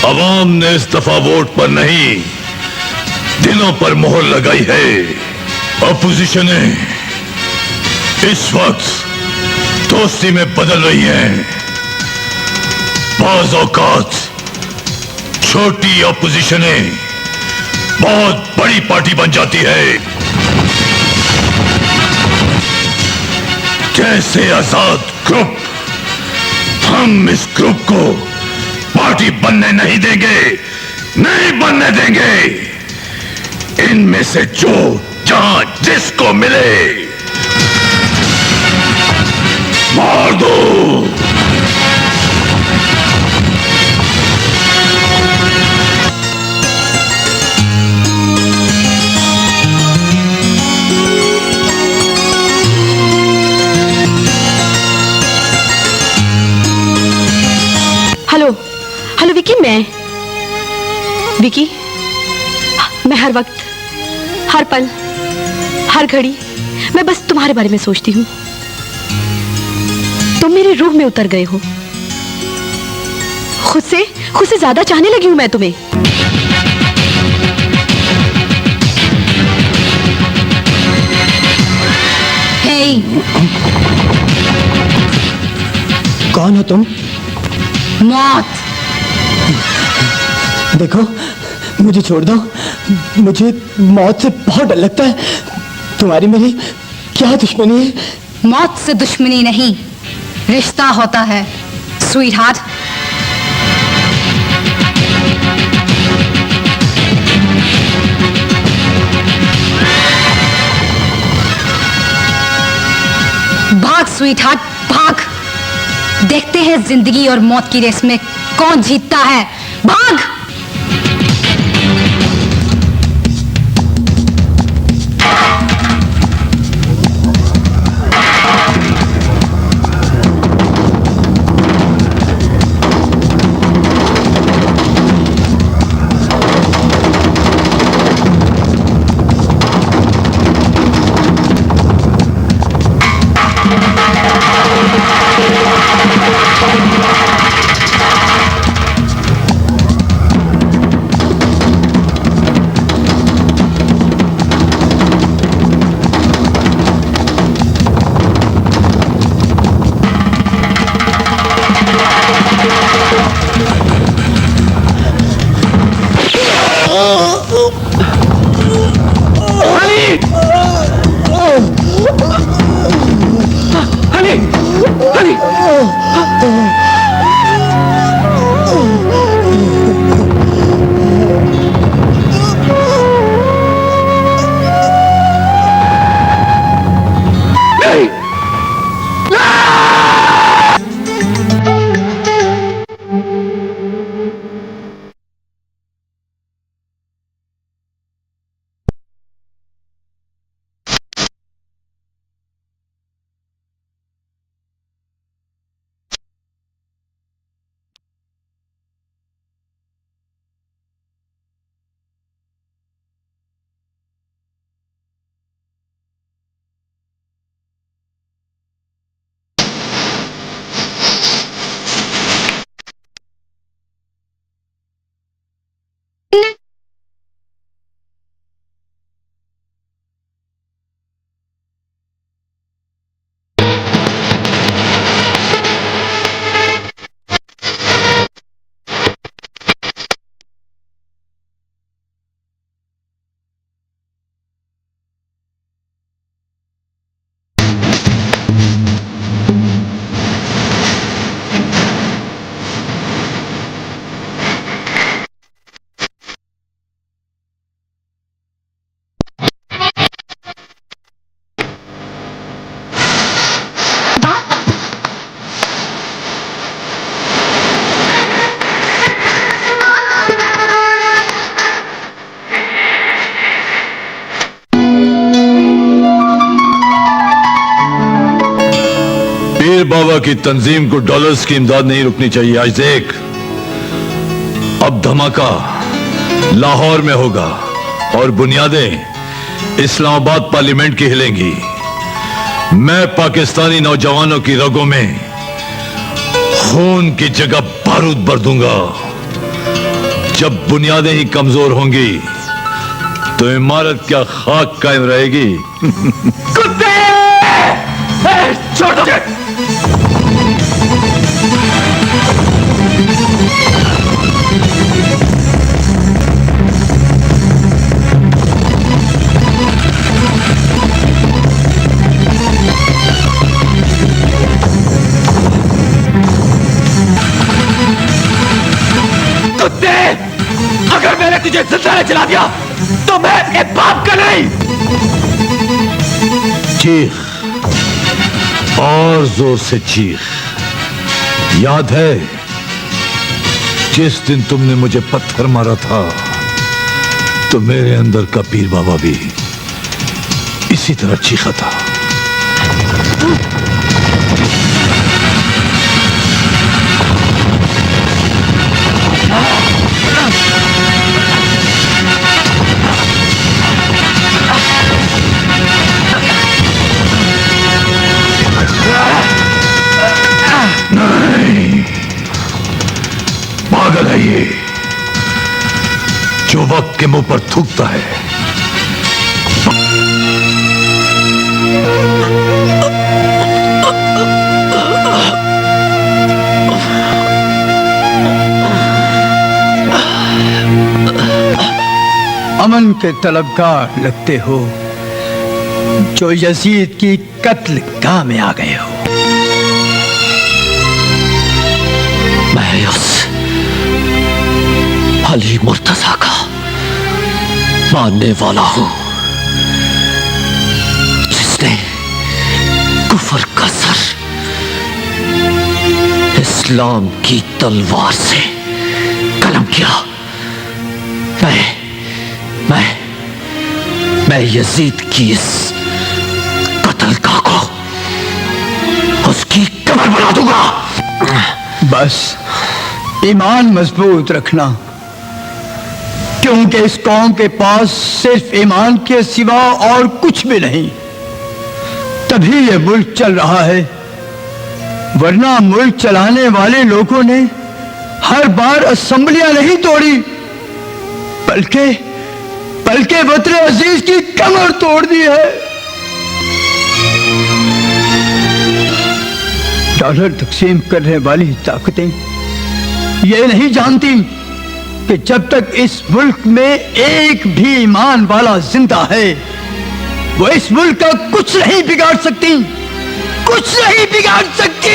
अवाम ने इस दफा वोट पर नहीं दिलों पर मोहर लगाई है। अपोजिशनें इस वक्त दोस्ती में बदल रही हैं। बाज़ औकात छोटी अपोजिशनें बहुत बड़ी पार्टी बन जाती है। जैसे आजाद ग्रुप, हम इस ग्रुप को पार्टी बनने नहीं देंगे, नहीं बनने देंगे। इनमें से जो जहां जिसको मिले मार दो। मैं विकी, मैं हर वक्त, हर पल, हर घड़ी मैं बस तुम्हारे बारे में सोचती हूँ। तुम मेरी रूह में उतर गए हो। खुद से ज्यादा चाहने लगी हूं मैं तुम्हें। हे, कौन हो तुम? मौत। देखो, मुझे छोड़ दो। मुझे मौत से बहुत डर लगता है। तुम्हारी मेरी क्या दुश्मनी है? मौत से दुश्मनी नहीं, रिश्ता होता है स्वीट हार्ट। भाग स्वीट हार्ट, भाग। देखते हैं जिंदगी और मौत की रेस में कौन जीतता है। भाग। पीर बाबा की तंजीम को डॉलर्स की इमदाद नहीं रुकनी चाहिए। आइज़ेक, अब धमाका लाहौर में होगा और बुनियादें इस्लामाबाद पार्लियामेंट की हिलेंगी। मैं पाकिस्तानी नौजवानों की रगों में खून की जगह बारूद भर दूंगा। जब बुनियादें ही कमजोर होंगी तो इमारत क्या खाक कायम रहेगी। कुत्ते! छोड़ दो। कुत्ते! अगर मैंने तुझे जिंदा चला दिया तो मैं एक बाप का नहीं। चीख और जोर से चीख। याद है जिस दिन तुमने मुझे पत्थर मारा था तो मेरे अंदर का पीर बाबा भी इसी तरह चीखा था। के मुंह पर थूकता है। अमन के तलबगार लगते हो जो यजीद की कत्ल गाह में आ गए हो। मैं उस अली मुर्तजा का मानने वाला हूं जिसने कुफर का सर इस्लाम की तलवार से कलम किया। मैं यजीद की इस कत्ल को उसकी कब्र बना दूंगा। बस ईमान मजबूत रखना, क्योंकि इस कौम के पास सिर्फ ईमान के सिवा और कुछ भी नहीं। तभी ये मुल्क चल रहा है, वरना मुल्क चलाने वाले लोगों ने हर बार असेंबलियां नहीं तोड़ी, बल्कि वतन अजीज की कमर तोड़ दी है। डॉलर तकसीम करने वाली ताकतें ये नहीं जानती कि जब तक इस मुल्क में एक भी ईमान वाला जिंदा है वो इस मुल्क का कुछ नहीं बिगाड़ सकती, कुछ नहीं बिगाड़ सकती।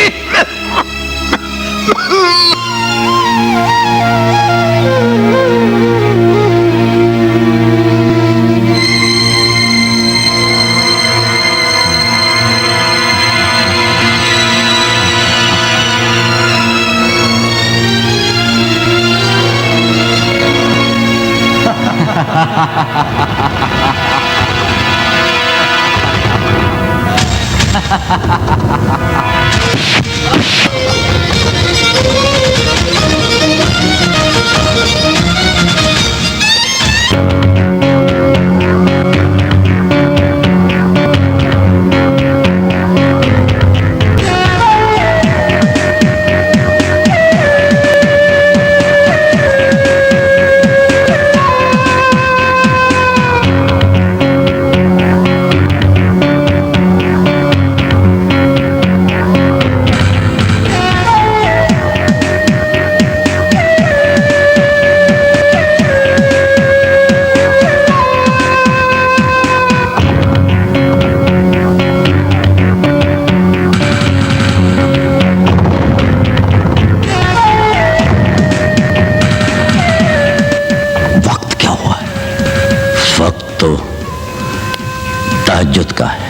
तहज्जुद का है,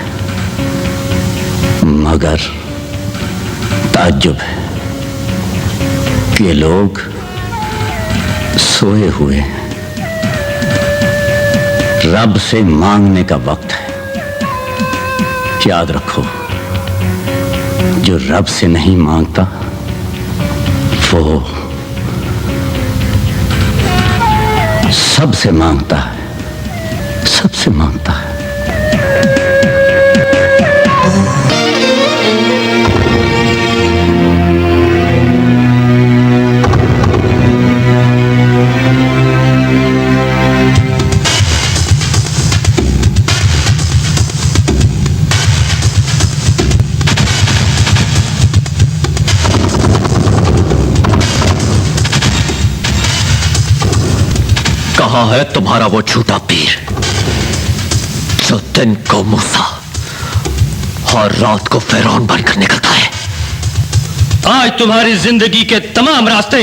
मगर ताज्जुब है कि लोग सोए हुए हैं। रब से मांगने का वक्त है। याद रखो, जो रब से नहीं मांगता वो सबसे मांगता है, सबसे मांगता है। कहां है तुम्हारा वो झूठा पीर जो दिन को मूसा और रात को फिरौन बनकर निकलता है? आज तुम्हारी जिंदगी के तमाम रास्ते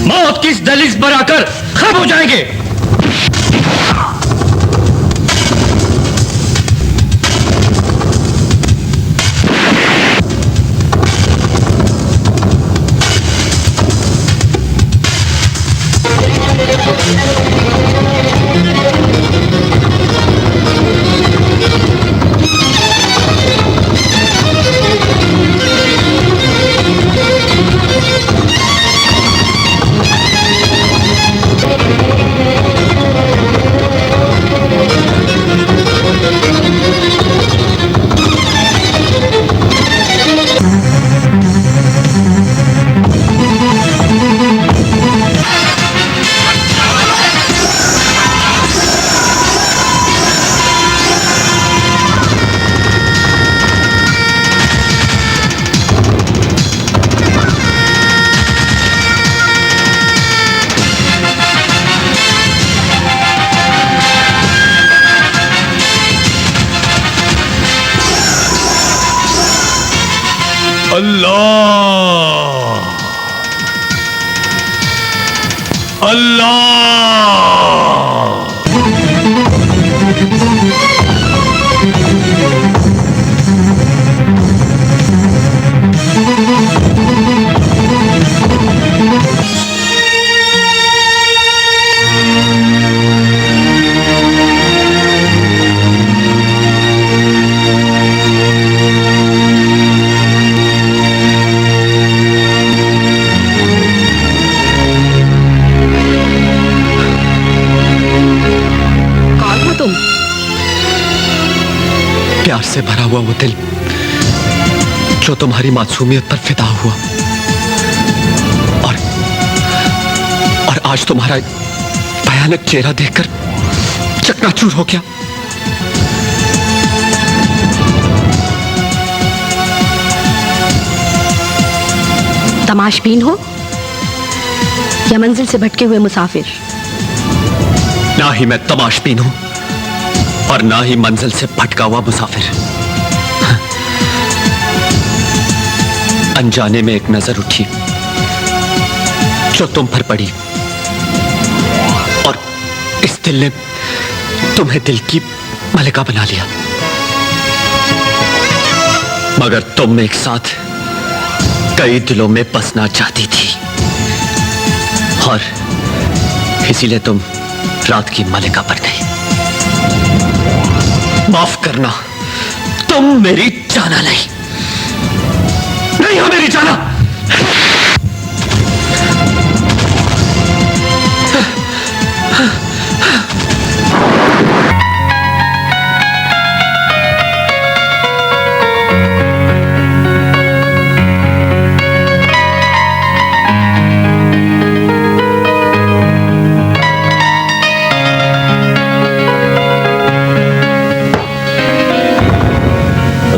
मौत की इस दहलीज पर आकर खत्म हो जाएंगे। अल्लाह अल्लाह। प्यार से भरा हुआ वो दिल जो तुम्हारी मासूमियत पर फिदा हुआ, और आज तुम्हारा भयानक चेहरा देखकर चकनाचूर हो गया। तमाशबीन हो या मंजिल से भटके हुए मुसाफिर? ना ही मैं तमाशबीन हूं और ना ही मंजिल से भटका हुआ मुसाफिर। अनजाने में एक नजर उठी जो तुम पर पड़ी, और इस दिल ने तुम्हें दिल की मलिका बना लिया। मगर तुम एक साथ कई दिलों में बसना चाहती थी, और इसीलिए तुम रात की मलिका बन गई। माफ करना, तुम मेरी जाना नहीं हो मेरी जाना।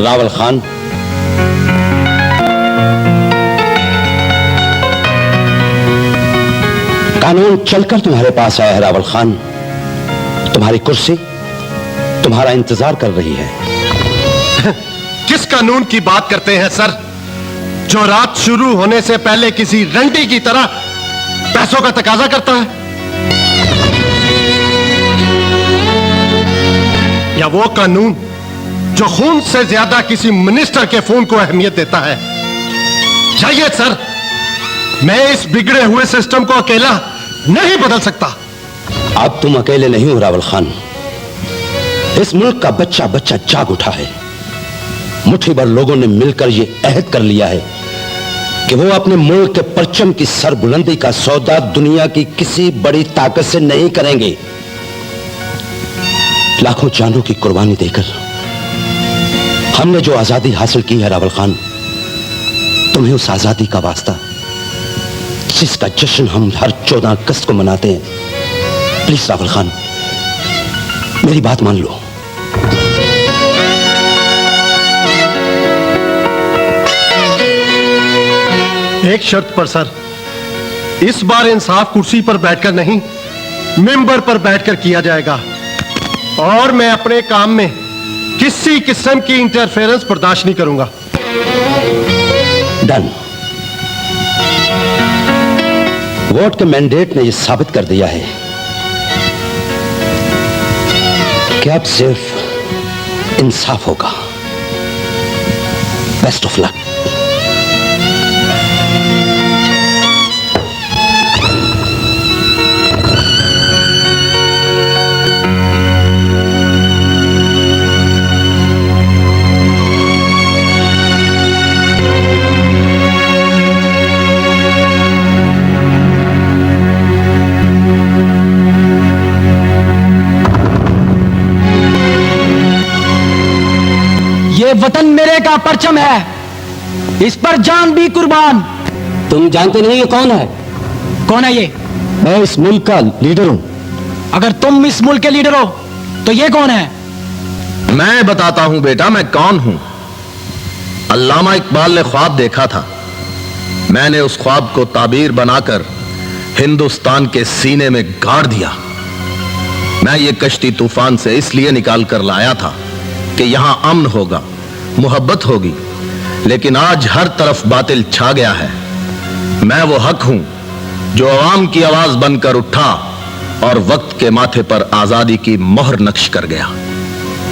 रावल खान, कानून चलकर तुम्हारे पास आया है। रावल खान, तुम्हारी कुर्सी तुम्हारा इंतजार कर रही है। किस कानून की बात करते हैं सर, जो रात शुरू होने से पहले किसी रंडी की तरह पैसों का तकाजा करता है? या वो कानून जो खून से ज्यादा किसी मिनिस्टर के फोन को अहमियत देता है? चाहिए सर, मैं इस बिगड़े हुए सिस्टम को अकेला नहीं बदल सकता। अब तुम अकेले नहीं हो रावल खान, इस मुल्क का बच्चा बच्चा जाग उठा है। मुट्ठी भर लोगों ने मिलकर यह अहद कर लिया है कि वो अपने मुल्क के परचम की सरबुलंदी का सौदा दुनिया की किसी बड़ी ताकत से नहीं करेंगे। लाखों जानों की कुर्बानी देकर हमने जो आजादी हासिल की है रावल खान, तुम्हें उस आजादी का वास्ता जिसका जश्न हम हर 14 अगस्त को मनाते हैं, प्लीज रावल खान मेरी बात मान लो। एक शर्त पर सर, इस बार इंसाफ कुर्सी पर बैठकर नहीं, मिंबर पर बैठकर किया जाएगा, और मैं अपने काम में किसी किस्म की इंटरफेरेंस बर्दाश्त नहीं करूंगा। डन। वोट के मैंडेट ने यह साबित कर दिया है कि अब सिर्फ इंसाफ होगा। Best of luck. ये वतन मेरे का परचम है, इस पर जान भी कुर्बान। तुम जानते नहीं ये कौन है? कौन है ये? मैं इस मुल्क का लीडर हूं। अगर तुम इस मुल्क के लीडर हो तो ये कौन है? मैं बताता हूं बेटा मैं कौन हूं। अल्लामा इकबाल ने ख्वाब देखा था, मैंने उस ख्वाब को ताबीर बनाकर हिंदुस्तान के सीने में गाड़ दिया। मैं ये कश्ती तूफान से इसलिए निकाल कर लाया था कि यहां अमन होगा, मोहब्बत होगी, लेकिन आज हर तरफ बातिल छा गया है। मैं वो हक हूं जो अवाम की आवाज बनकर उठा और वक्त के माथे पर आजादी की मोहर नक्श कर गया।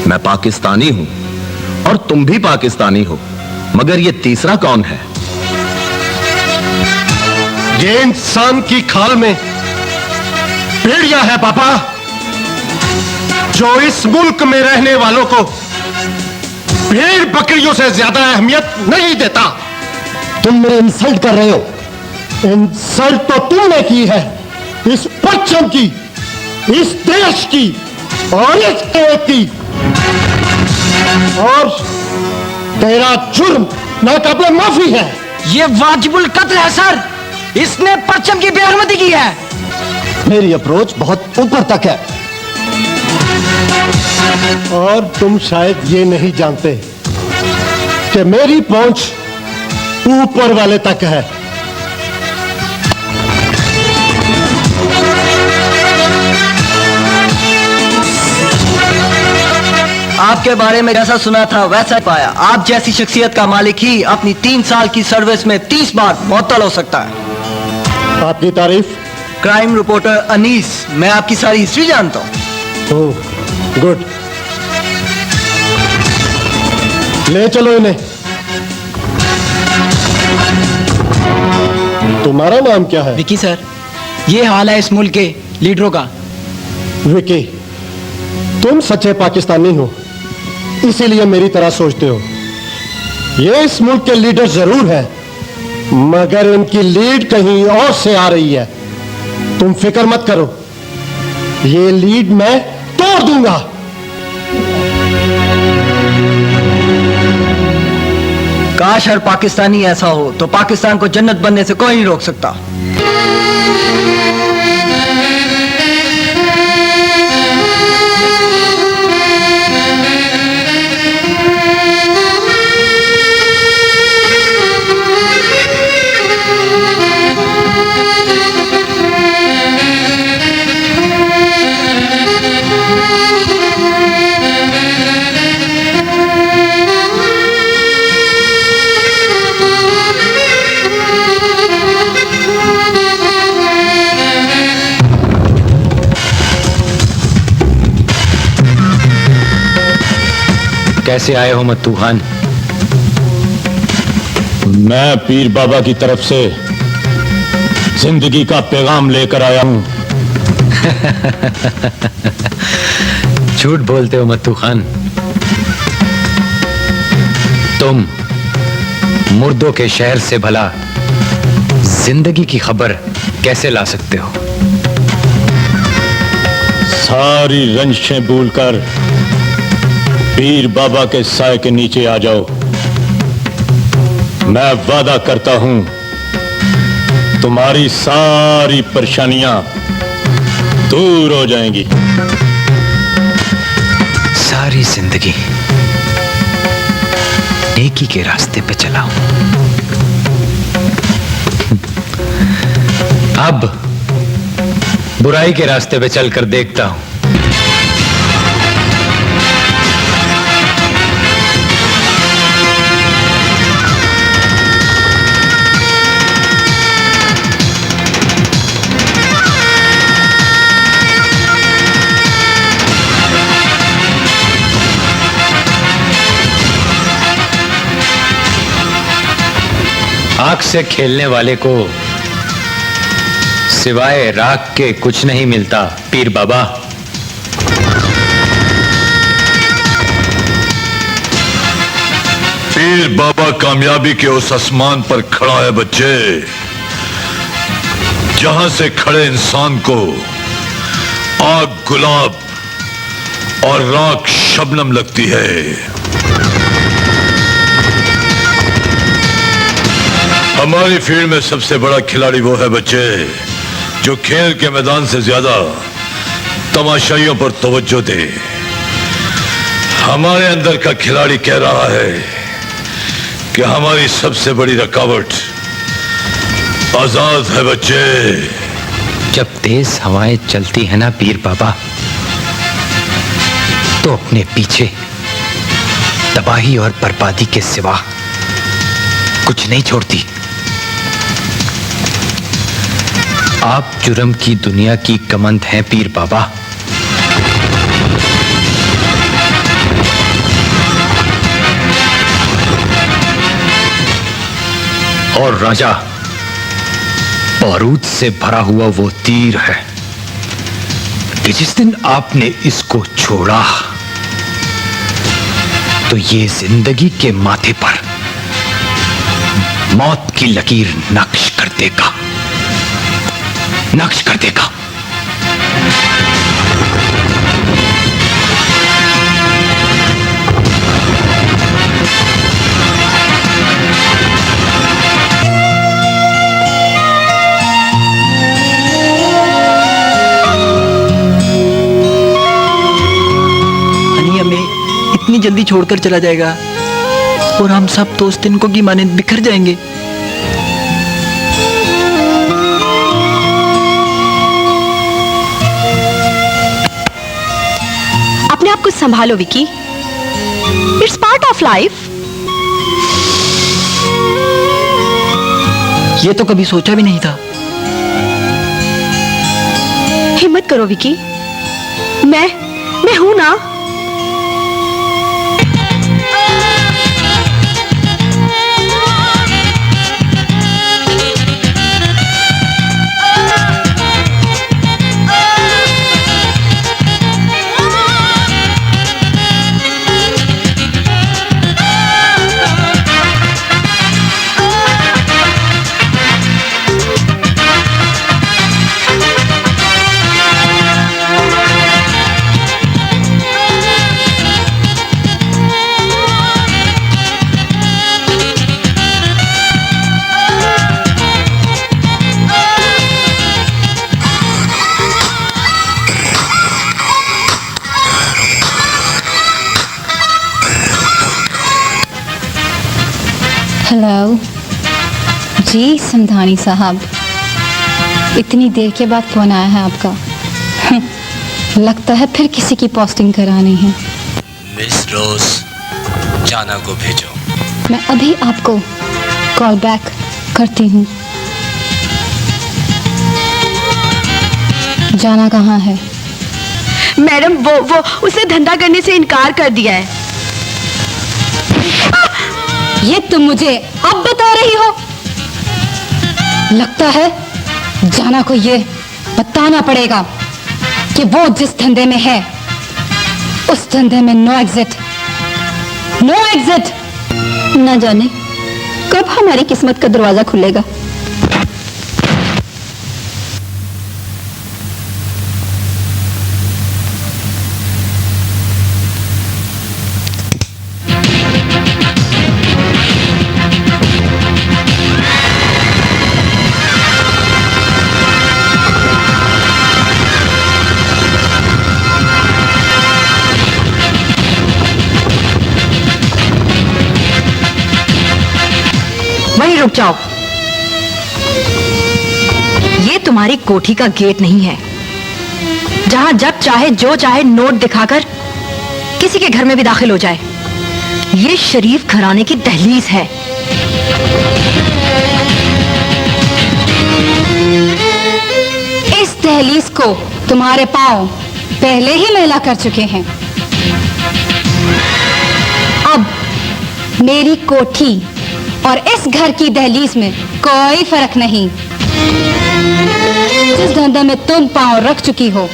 मैं पाकिस्तानी हूं और तुम भी पाकिस्तानी हो, मगर ये तीसरा कौन है? ये इंसान की खाल में भेड़िया है पापा, जो इस मुल्क में रहने वालों को भेड़ बकरियों से ज्यादा अहमियत नहीं देता। तुम मेरे इंसल्ट कर रहे हो। इंसल्ट तो तुमने की है, इस परचम की, इस देश की और इस देश की। और तेरा जुर्म नाकाबिल माफी है। ये वाजिबुल कत्ल है सर, इसने परचम की बेहरमती की है। मेरी अप्रोच बहुत ऊपर तक है और तुम शायद ये नहीं जानते कि मेरी पहुंच ऊपर वाले तक है। आपके बारे में जैसा सुना था वैसा पाया। आप जैसी शख्सियत का मालिक ही अपनी 3 साल की सर्विस में 30 बार मुअत्तल हो सकता है। आपकी तारीफ? क्राइम रिपोर्टर अनीस, मैं आपकी सारी हिस्ट्री जानता हूँ। ओह गुड, ले चलो इन्हें। तुम्हारा नाम क्या है? विकी सर। ये हाल है इस मुल्क के लीडरों का। विकी, तुम सच्चे पाकिस्तानी हो, इसीलिए मेरी तरह सोचते हो। ये इस मुल्क के लीडर जरूर है, मगर इनकी लीड कहीं और से आ रही है। तुम फिक्र मत करो, ये लीड मैं तोड़ दूंगा। काश हर पाकिस्तानी ऐसा हो तो पाकिस्तान को जन्नत बनने से कोई नहीं रोक सकता। कैसे आए हो मत्तू खान? मैं पीर बाबा की तरफ से जिंदगी का पैगाम लेकर आया हूं। झूठ बोलते हो मत्तू खान। तुम मुर्दों के शहर से भला जिंदगी की खबर कैसे ला सकते हो? सारी रंजिशें भूलकर पीर बाबा के साए के नीचे आ जाओ। मैं वादा करता हूं तुम्हारी सारी परेशानियां दूर हो जाएंगी। सारी जिंदगी नेकी के रास्ते पे चलाओ। अब बुराई के रास्ते पे चलकर देखता हूं। आग से खेलने वाले को सिवाय राख के कुछ नहीं मिलता पीर बाबा। पीर बाबा कामयाबी के उस आसमान पर खड़ा है बच्चे, जहां से खड़े इंसान को आग गुलाब और राख शबनम लगती है। हमारी फील्ड में सबसे बड़ा खिलाड़ी वो है बच्चे, जो खेल के मैदान से ज्यादा तमाशाइयों पर तवज्जो दे। हमारे अंदर का खिलाड़ी कह रहा है कि हमारी सबसे बड़ी रुकावट आजाद है बच्चे। जब तेज हवाएं चलती है ना पीर बाबा, तो अपने पीछे तबाही और बर्बादी के सिवा कुछ नहीं छोड़ती। आप जुर्म की दुनिया की कमंद हैं पीर बाबा। और राजा बारूद से भरा हुआ वो तीर है कि जिस दिन आपने इसको छोड़ा तो ये जिंदगी के माथे पर मौत की लकीर नक्श कर देगा, नक्श कर देगा। इतनी जल्दी छोड़कर चला जाएगा और हम सब दोस्त इनको की माने बिखर जाएंगे। अपने आप को संभालो Vicky, it's part of life. ये तो कभी सोचा भी नहीं था। हिम्मत करो विकी, मैं हूं ना। हेलो जी समधानी साहब, इतनी देर के बाद फोन आया है आपका। लगता है फिर किसी की पोस्टिंग करानी है। मिस रोज, जाना को भेजो। मैं अभी आपको कॉल बैक करती हूँ। जाना कहाँ है? मैडम वो उसने धंधा करने से इनकार कर दिया है। ये तुम मुझे अब बता रही हो? लगता है जाना को ये बताना पड़ेगा कि वो जिस धंधे में है उस धंधे में नो एग्जिट, नो एग्जिट। न जाने कब हमारी किस्मत का दरवाजा खुलेगा। वहीं रुक जाओ। ये तुम्हारी कोठी का गेट नहीं है जहां जब चाहे जो चाहे नोट दिखाकर किसी के घर में भी दाखिल हो जाए। ये शरीफ घराने की दहलीज है। इस दहलीज को तुम्हारे पांव पहले ही मैला कर चुके हैं। अब मेरी कोठी और इस घर की दहलीज में कोई फर्क नहीं। जिस धंधे में तुम पांव रख चुकी हो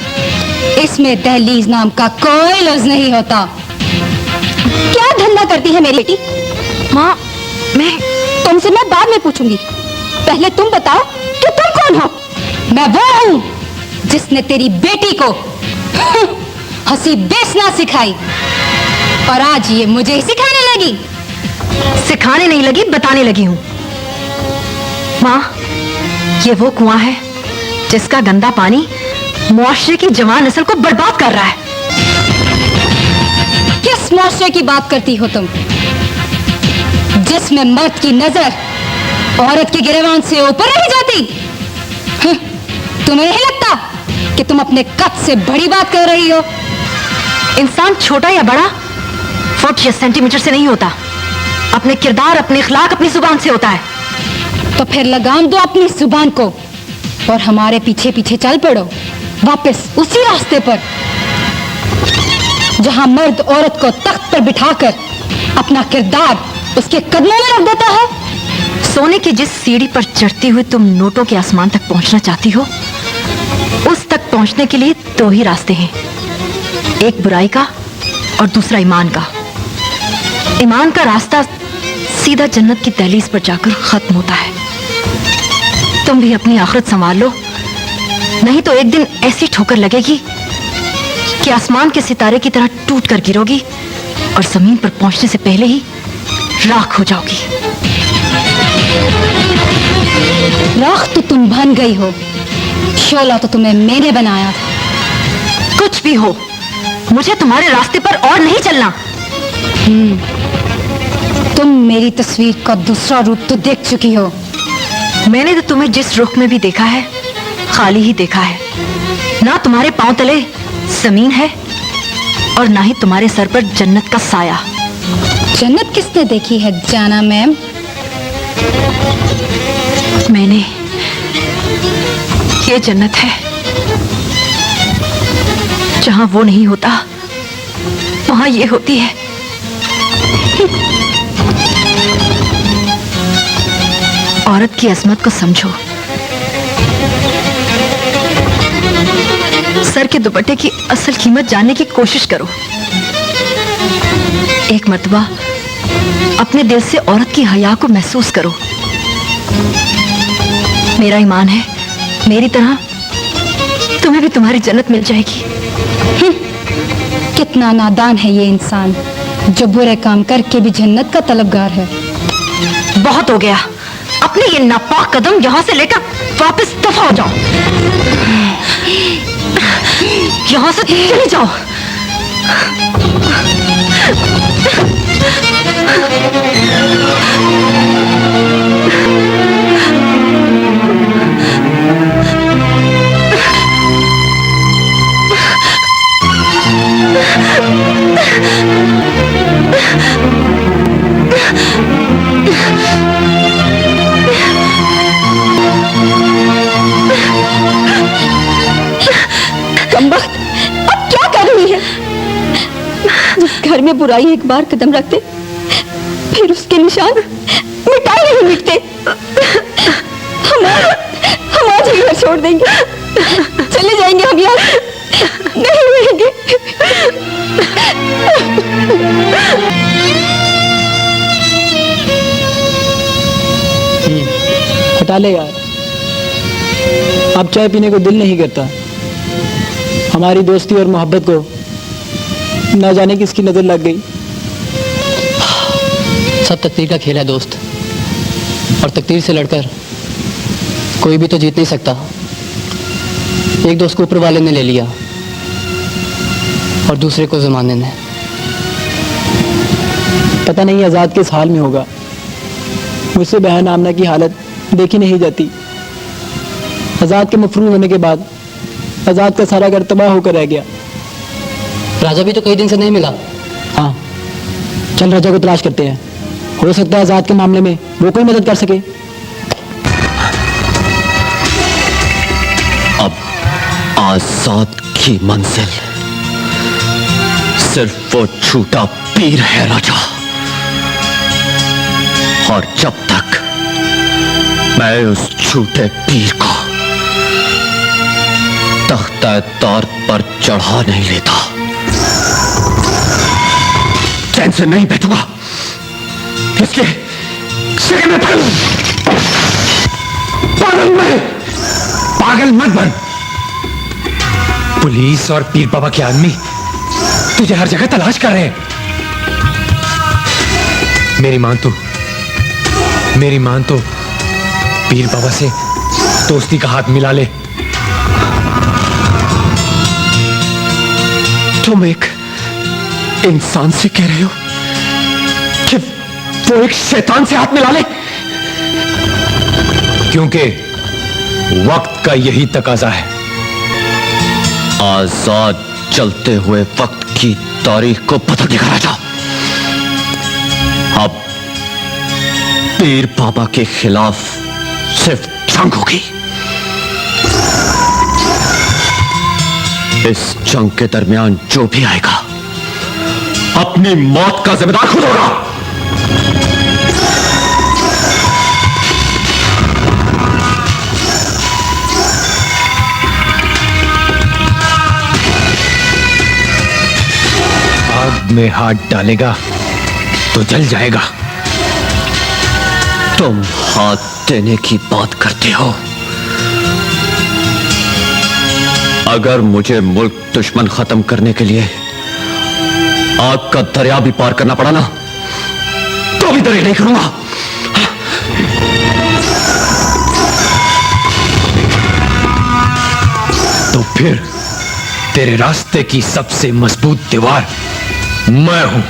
इसमें दहलीज नाम का कोई लफ्ज नहीं होता। क्या धंधा करती है मेरी बेटी? माँ, मैं तुमसे मैं बाद में पूछूंगी, पहले तुम बताओ कि तुम कौन हो? मैं वो हूं जिसने तेरी बेटी को हंसी बेचना सिखाई और आज ये मुझे ही सिखाने लगी। सिखाने नहीं लगी, बताने लगी हूं। माँ, ये वो कुआं है जिसका गंदा पानी मुआशरे की जवान नस्ल को बर्बाद कर रहा है। किस मुआशरे की बात करती हो तुम, जिसमें मर्द की नजर औरत के गिरेबान से ऊपर नहीं जाती? तुम्हें नहीं लगता कि तुम अपने कद से बड़ी बात कर रही हो? इंसान छोटा या बड़ा फुट या सेंटीमीटर से नहीं होता, अपने किरदार, अपने इखलाक अपनी जुबान से होता है। तो फिर लगाम दो अपनी जुबान को और हमारे पीछे पीछे चल पड़ो, वापस उसी रास्ते पर जहां मर्द औरत को तख्त पर बिठाकर अपना किरदार उसके कदमों में रख देता है। सोने की जिस सीढ़ी पर चढ़ती हुई तुम नोटों के आसमान तक पहुंचना चाहती हो, उस तक पहुंचने के लिए दो ही रास्ते हैं, एक बुराई का और दूसरा ईमान का। ईमान का रास्ता सीधा जन्नत की दहलीज पर जाकर खत्म होता है। तुम भी अपनी आखिरत संभाल लो, नहीं तो एक दिन ऐसी ठोकर लगेगी कि आसमान के सितारे की तरह टूट कर गिरोगी और जमीन पर पहुंचने से पहले ही राख हो जाओगी। राख तो तुम बन गई हो, शोला तो तुम्हें मैंने बनाया था। कुछ भी हो, मुझे तुम्हारे रास्ते पर और नहीं चलना। तुम मेरी तस्वीर का दूसरा रूप तो देख चुकी हो। मैंने तो तुम्हें जिस रुख में भी देखा है, खाली ही देखा है। ना तुम्हारे पांव तले जमीन है और ना ही तुम्हारे सर पर जन्नत का साया। जन्नत किसने देखी है जाना मैम? मैंने। ये जन्नत है, जहां वो नहीं होता वहां ये होती है। औरत की अजमत को समझो, सर के दुपट्टे की असल कीमत जानने की कोशिश करो। एक मर्तबा अपने दिल से औरत की हया को महसूस करो। मेरा ईमान है, मेरी तरह तुम्हें भी तुम्हारी जन्नत मिल जाएगी। कितना नादान है ये इंसान जो बुरे काम करके भी जन्नत का तलबगार है। बहुत हो गया, अपने ये नापाक कदम यहां से लेकर वापस दफा हो जाओ। यहां से चले जाओ। कमबख्त, अब क्या कर रही है? जिस घर में बुराई एक बार कदम रखते फिर उसके निशान मिटाए नहीं मिटते। हम आज ही घर छोड़ देंगे, चले जाएंगे हम यहाँ से, नहीं रहेंगे। हटा ले यार, अब चाय पीने को दिल नहीं करता। हमारी दोस्ती और मोहब्बत को ना जाने किसकी नजर लग गई। सब तकदीर का खेल है दोस्त, और तकदीर से लड़कर कोई भी तो जीत नहीं सकता। एक दोस्त को ऊपर वाले ने ले लिया और दूसरे को ज़माने ने। पता नहीं आज़ाद किस हाल में होगा। मुझसे बहन आमना की हालत देखी नहीं जाती। आज़ाद के मफरूर होने के बाद आज़ाद का सारा घर तबाह होकर रह गया। राजा भी तो कई दिन से नहीं मिला। हाँ, चल राजा को तलाश करते हैं, हो सकता है आज़ाद के मामले में वो कोई मदद कर सके। अब आज़ाद की मंजिल सिर्फ वो छूटा पीर है राजा, और जब तक मैं उस छूटे पीर को तख्ता तौर पर चढ़ा नहीं लेता, चैन से नहीं बैठूंगा। इसके सिरे में पागल मत बन। पुलिस और पीर बाबा के आदमी तुझे हर जगह तलाश कर रहे हैं। मेरी मान तो पीर बाबा से दोस्ती का हाथ मिला ले। तुम एक इंसान से कह रहे हो कि वो एक शैतान से हाथ मिला ले? क्योंकि वक्त का यही तकाजा है। आजाद चलते हुए वक्त की तारीख को बदल दिखा राजा। अब पीर बाबा के खिलाफ सिर्फ जंग होगी। इस जंग के दरमियान जो भी आएगा अपनी मौत का जिम्मेदार खुद होगा। आग में हाथ डालेगा तो जल जाएगा। तुम हाथ देने की बात करते हो। अगर मुझे मुल्क दुश्मन खत्म करने के लिए आग का दरिया भी पार करना पड़ा ना, तो भी दरिया नहीं करूंगा। तो फिर तेरे रास्ते की सबसे मजबूत दीवार मैं हूं।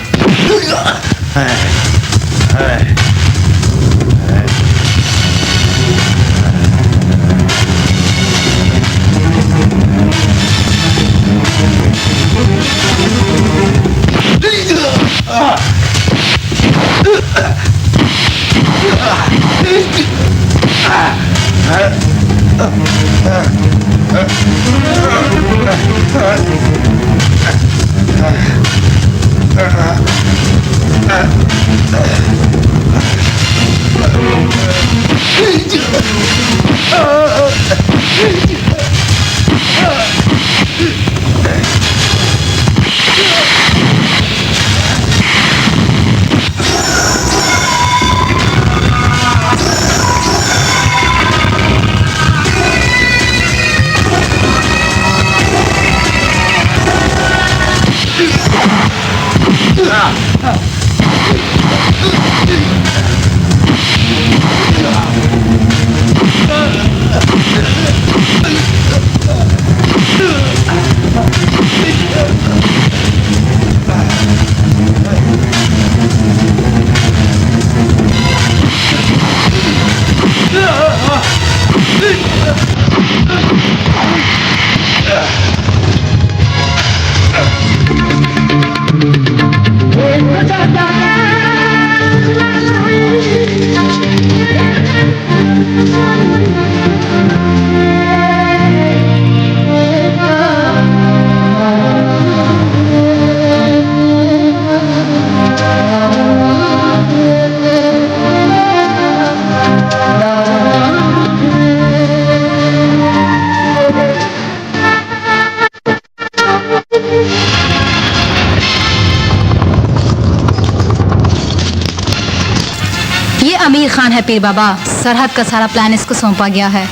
अमीर खान है पीर बाबा, सरहद का सारा प्लान इसको सौंपा गया है।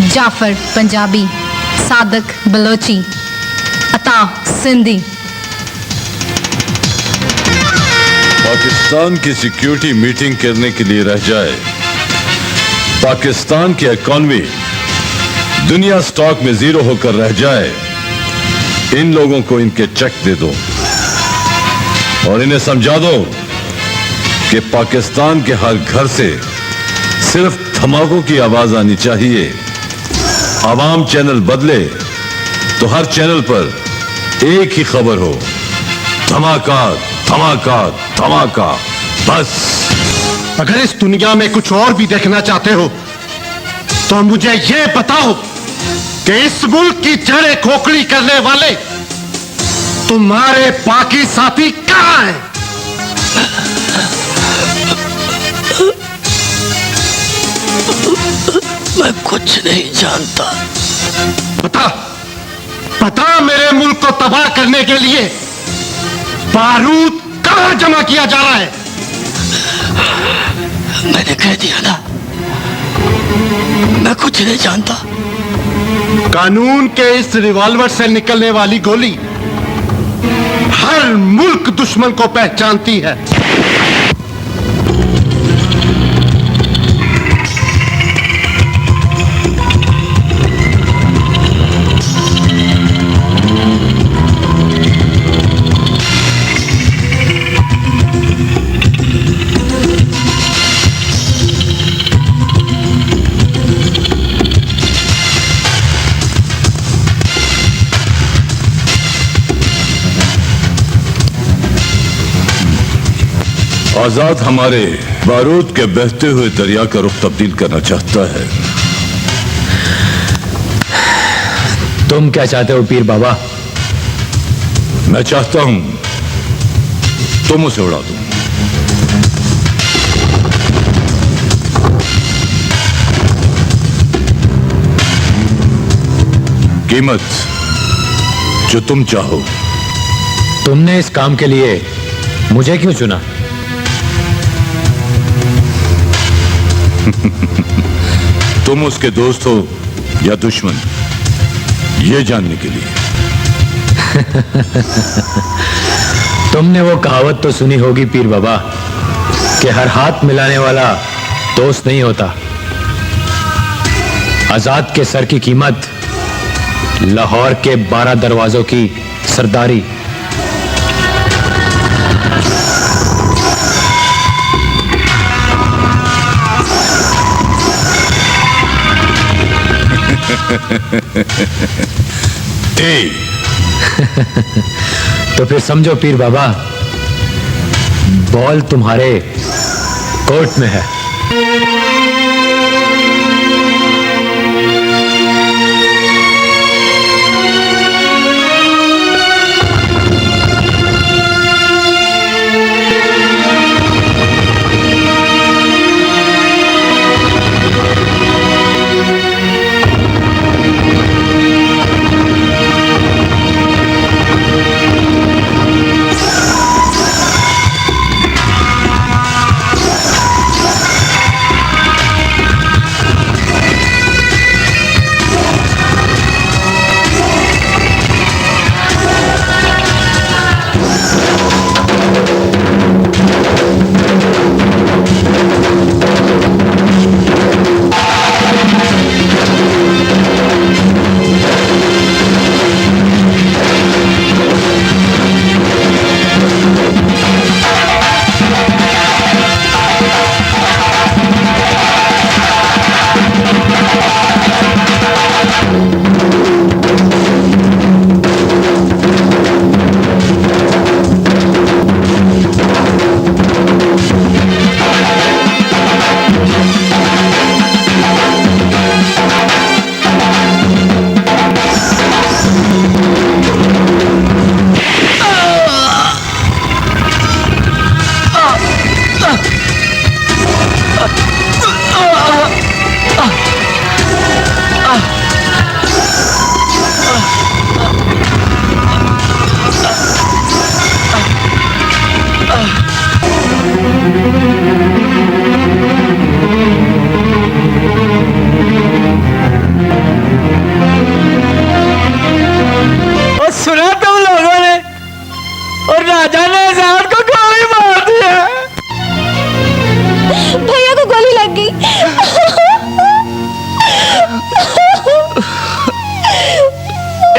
जाफर पंजाबी, सादक बलोची, अता सिंधी। पाकिस्तान की सिक्योरिटी मीटिंग करने के लिए रह जाए। पाकिस्तान की इकॉनमी दुनिया स्टॉक में जीरो होकर रह जाए। इन लोगों को इनके चेक दे दो और इन्हें समझा दो कि पाकिस्तान के हर घर से सिर्फ धमाकों की आवाज आनी चाहिए। आवाम चैनल बदले तो हर चैनल पर एक ही खबर हो, धमाका धमाका धमाका, बस। अगर इस दुनिया में कुछ और भी देखना चाहते हो तो मुझे ये बताओ कि इस मुल्क की जड़ें खोखली करने वाले तुम्हारे बाकी साथी कहां हैं? मैं कुछ नहीं जानता। पता मेरे मुल्क को तबाह करने के लिए बारूद कहां जमा किया जा रहा है? मैंने कह दिया ना, मैं कुछ नहीं जानता। कानून के इस रिवॉल्वर से निकलने वाली गोली हर मुल्क दुश्मन को पहचानती है। आजाद हमारे बारूद के बहते हुए दरिया का रुख तब्दील करना चाहता है। तुम क्या चाहते हो पीर बाबा? मैं चाहता हूं तुम उसे उड़ा दो। कीमत जो तुम चाहो। तुमने इस काम के लिए मुझे क्यों चुना? तुम उसके दोस्त हो या दुश्मन, ये जानने के लिए। तुमने वो कहावत तो सुनी होगी पीर बाबा कि हर हाथ मिलाने वाला दोस्त नहीं होता। आजाद के सर की कीमत लाहौर के 12 दरवाजों की सरदारी। तो फिर समझो पीर बाबा, बॉल तुम्हारे कोर्ट में है।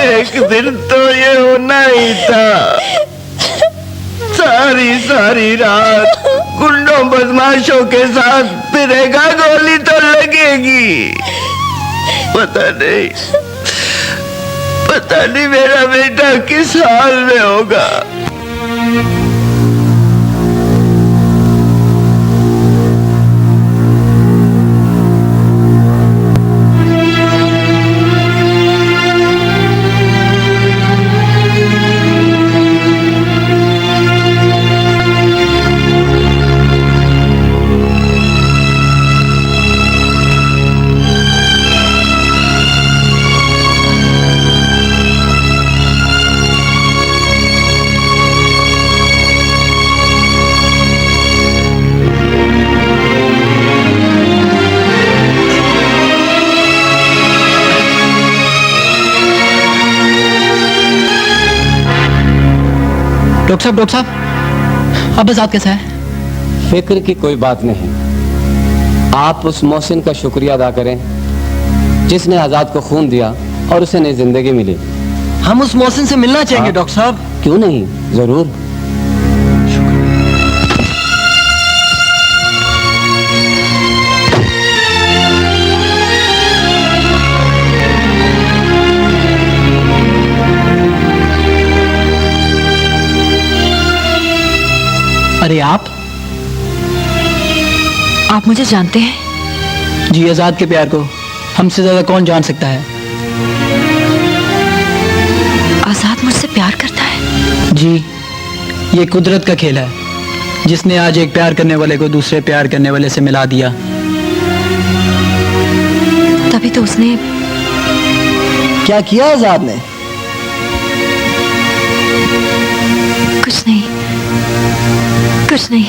एक दिन तो ये होना ही था। सारी सारी रात गुंडों बदमाशों के साथ फिरेगा, गोली तो लगेगी। पता नहीं मेरा बेटा किस हाल में होगा। डॉक्टर साहब अब आजाद कैसा है? फिक्र की कोई बात नहीं। आप उस मोहसिन का शुक्रिया अदा करें जिसने आजाद को खून दिया और उसे नई जिंदगी मिली। हम उस मोहसिन से मिलना चाहेंगे डॉक्टर साहब। क्यों नहीं, जरूर। अरे आप आप मुझे जानते हैं? जी, आजाद के प्यार को हमसे ज्यादा कौन जान सकता है? आजाद मुझसे प्यार करता है? जी, ये कुदरत का खेल है, जिसने आज एक प्यार करने वाले को दूसरे प्यार करने वाले से मिला दिया। तभी तो उसने क्या किया आजाद ने? कुछ नहीं, कुछ नहीं।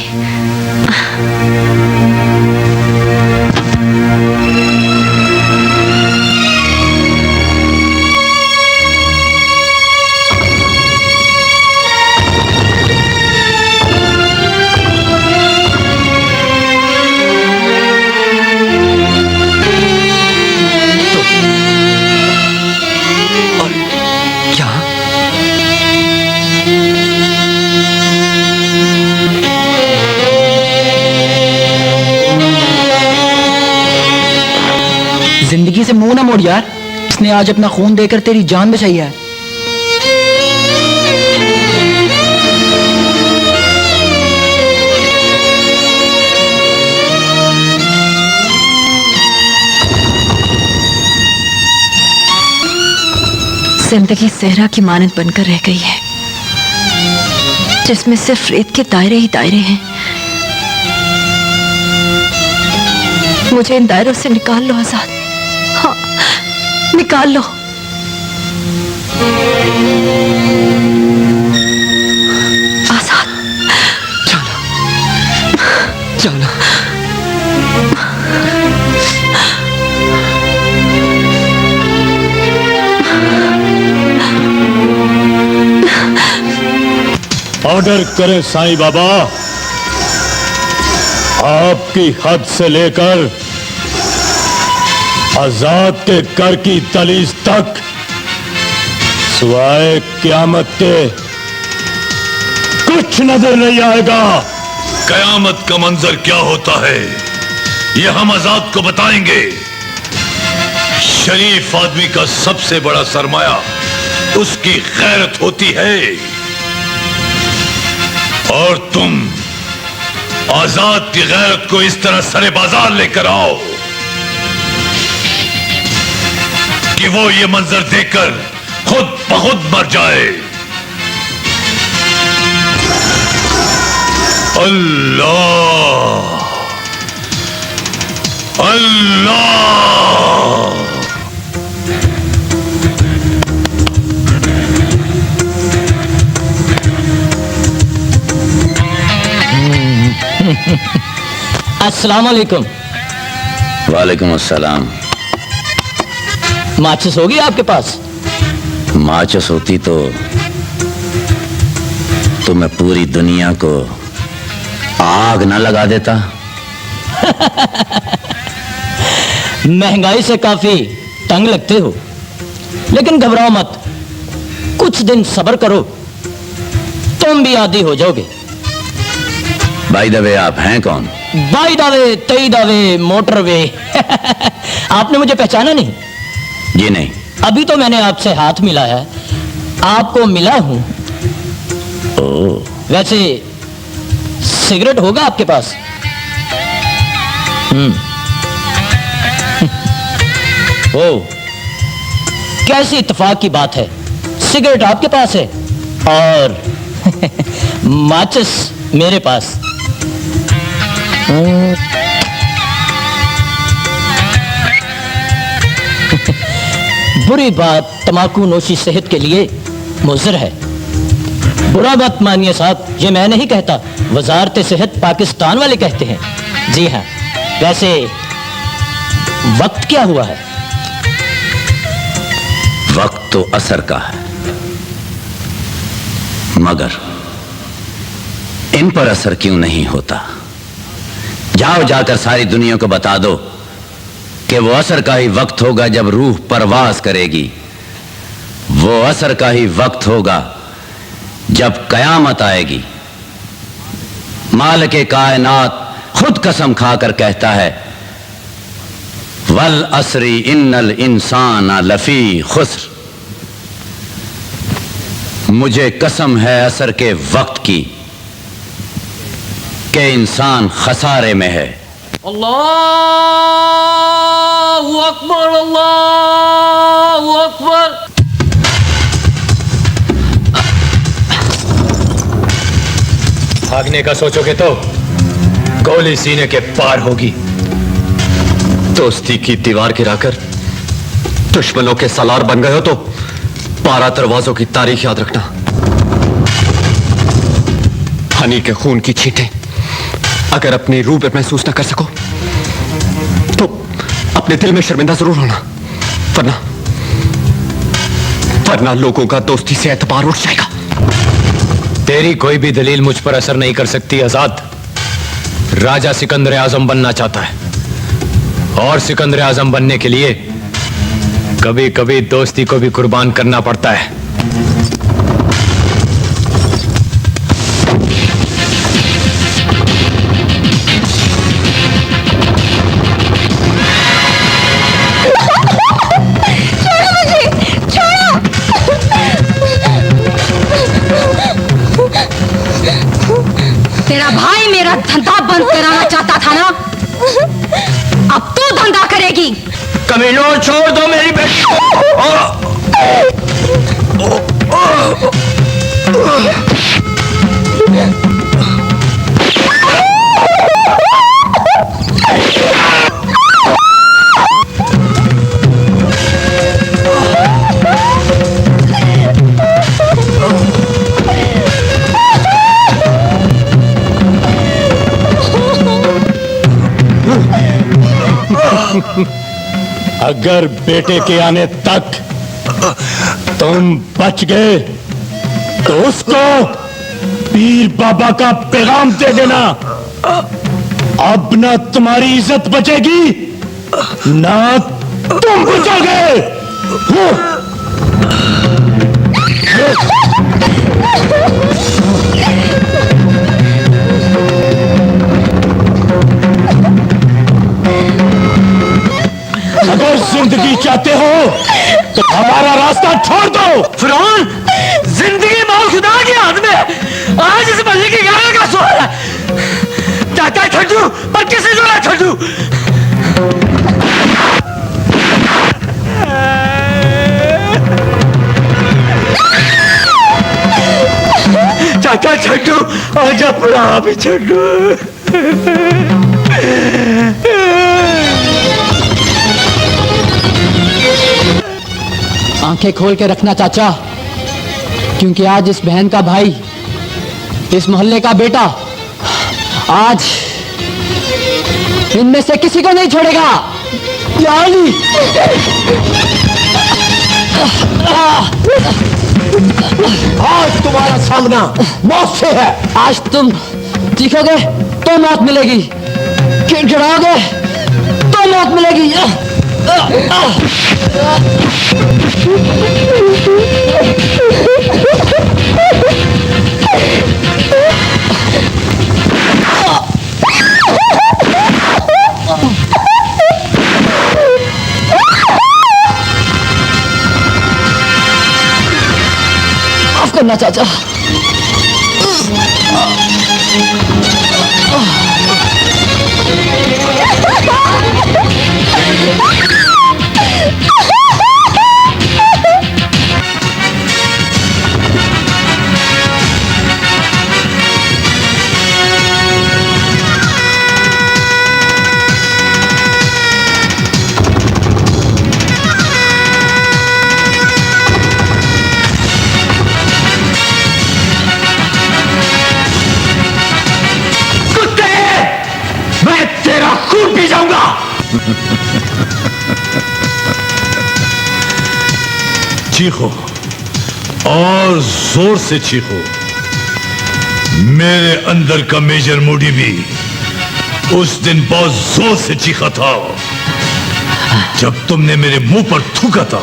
जिंदगी से मुंह ना मोड़ यार, इसने आज अपना खून देकर तेरी जान बचाई है। जिंदगी सहरा की मानद बनकर रह गई है, जिसमें सिर्फ रेत के दायरे ही दायरे हैं। मुझे इन दायरों से निकाल लो आजाद, हाँ, निकाल लो। आजाद, चलो, चलो। ऑर्डर करें साईं बाबा, आपकी हद से लेकर आजाद के घर की दहलीज तक सिवाय क़यामत के कुछ नजर नहीं आएगा। कयामत का मंजर क्या होता है ये हम आजाद को बताएंगे। शरीफ आदमी का सबसे बड़ा सरमाया उसकी गैरत होती है, और तुम आजाद की गैरत को इस तरह सरे बाजार लेकर आओ कि वो ये मंजर देखकर खुद ब खुद मर जाए। अल्लाह अल्लाह। अस्सलाम वालेकुम। वालेकुम अस्सलाम। माचिस होगी आपके पास? माचिस होती तो मैं पूरी दुनिया को आग ना लगा देता। महंगाई से काफी तंग लगते हो, लेकिन घबराओ मत, कुछ दिन सब्र करो, तुम भी आदी हो जाओगे। बाय द वे, आप हैं कौन? बाय द वे, तई द वे, मोटरवे। आपने मुझे पहचाना नहीं? जी नहीं। अभी तो मैंने आपसे हाथ मिलाया है, आपको मिला हूं। वैसे सिगरेट होगा आपके पास? ओ, कैसी इत्तेफाक की बात है, सिगरेट आपके पास है और माचिस मेरे पास। बुरी बात, तमाकू नोशी सेहत के लिए मुज़र है। बुरा बात मानिए साहब, ये मैं नहीं कहता, वजारत सेहत पाकिस्तान वाले कहते हैं। जी हाँ। वैसे वक्त क्या हुआ है? वक्त तो असर का है, मगर इन पर असर क्यों नहीं होता? जाओ जाकर सारी दुनिया को बता दो कि वो असर का ही वक्त होगा जब रूह परवाज करेगी। वो असर का ही वक्त होगा जब कयामत आएगी। मालिक कायनात खुद कसम खाकर कहता है, वल असरी इन्नल इंसान लफी खुस्र। मुझे कसम है असर के वक्त की कि इंसान खसारे में है। अल्लाहु अकबर, अल्लाहु अकबर। भागने का सोचोगे तो गोली सीने के पार होगी। दोस्ती की दीवार गिराकर दुश्मनों के सलार बन गए हो तो 12 दरवाजों की तारीख याद रखना। हनी के खून की छींटें अगर अपनी रूह पे महसूस न कर सको तो अपने दिल में शर्मिंदा जरूर होना, वरना लोगों का दोस्ती से एतबार उठ जाएगा। तेरी कोई भी दलील मुझ पर असर नहीं कर सकती आजाद। राजा सिकंदर आजम बनना चाहता है और सिकंदर आजम बनने के लिए कभी कभी दोस्ती को भी कुर्बान करना पड़ता है। तेरा भाई मेरा धंधा बंद कराना चाहता था ना, अब तू धंधा करेगी। कमीनों, छोड़ दो मेरी बेटी को। अगर बेटे के आने तक तुम बच गए तो उसको पीर बाबा का पैगाम दे देना। अब ना तुम्हारी इज्जत बचेगी ना तुम बचोगे। अगर जिंदगी चाहते हो तो हमारा रास्ता छोड़ दो। फिरौन, जिंदगी मौत खुदा के हाथ में। आज इस बल्ले की गाने का सवाल है। चाचा छड्डू पर किसी को ना छड्डू। चाचा छड्डू आजा, पूरा भी छड्डू। आंखें खोल के रखना चाचा, क्योंकि आज इस बहन का भाई, इस मोहल्ले का बेटा, आज इनमें से किसी को नहीं छोड़ेगा। यानी आज तुम्हारा सामना मौत से है। आज तुम चीखोगे तो मौत मिलेगी, गिड़गिड़ाओगे तो मौत मिलेगी। माफ करना चाचा। चीखो और जोर से चीखो। मेरे अंदर का मेजर मूडी भी उस दिन बहुत जोर से चीखा था जब तुमने मेरे मुंह पर थूका था।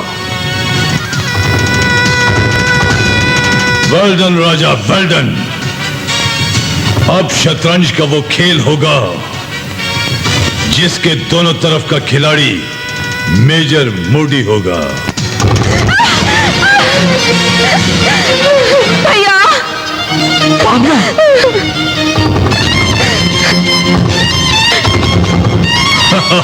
वेल डन राजा, वेल डन। अब शतरंज का वो खेल होगा जिसके दोनों तरफ का खिलाड़ी मेजर मूडी होगा। भैया, आज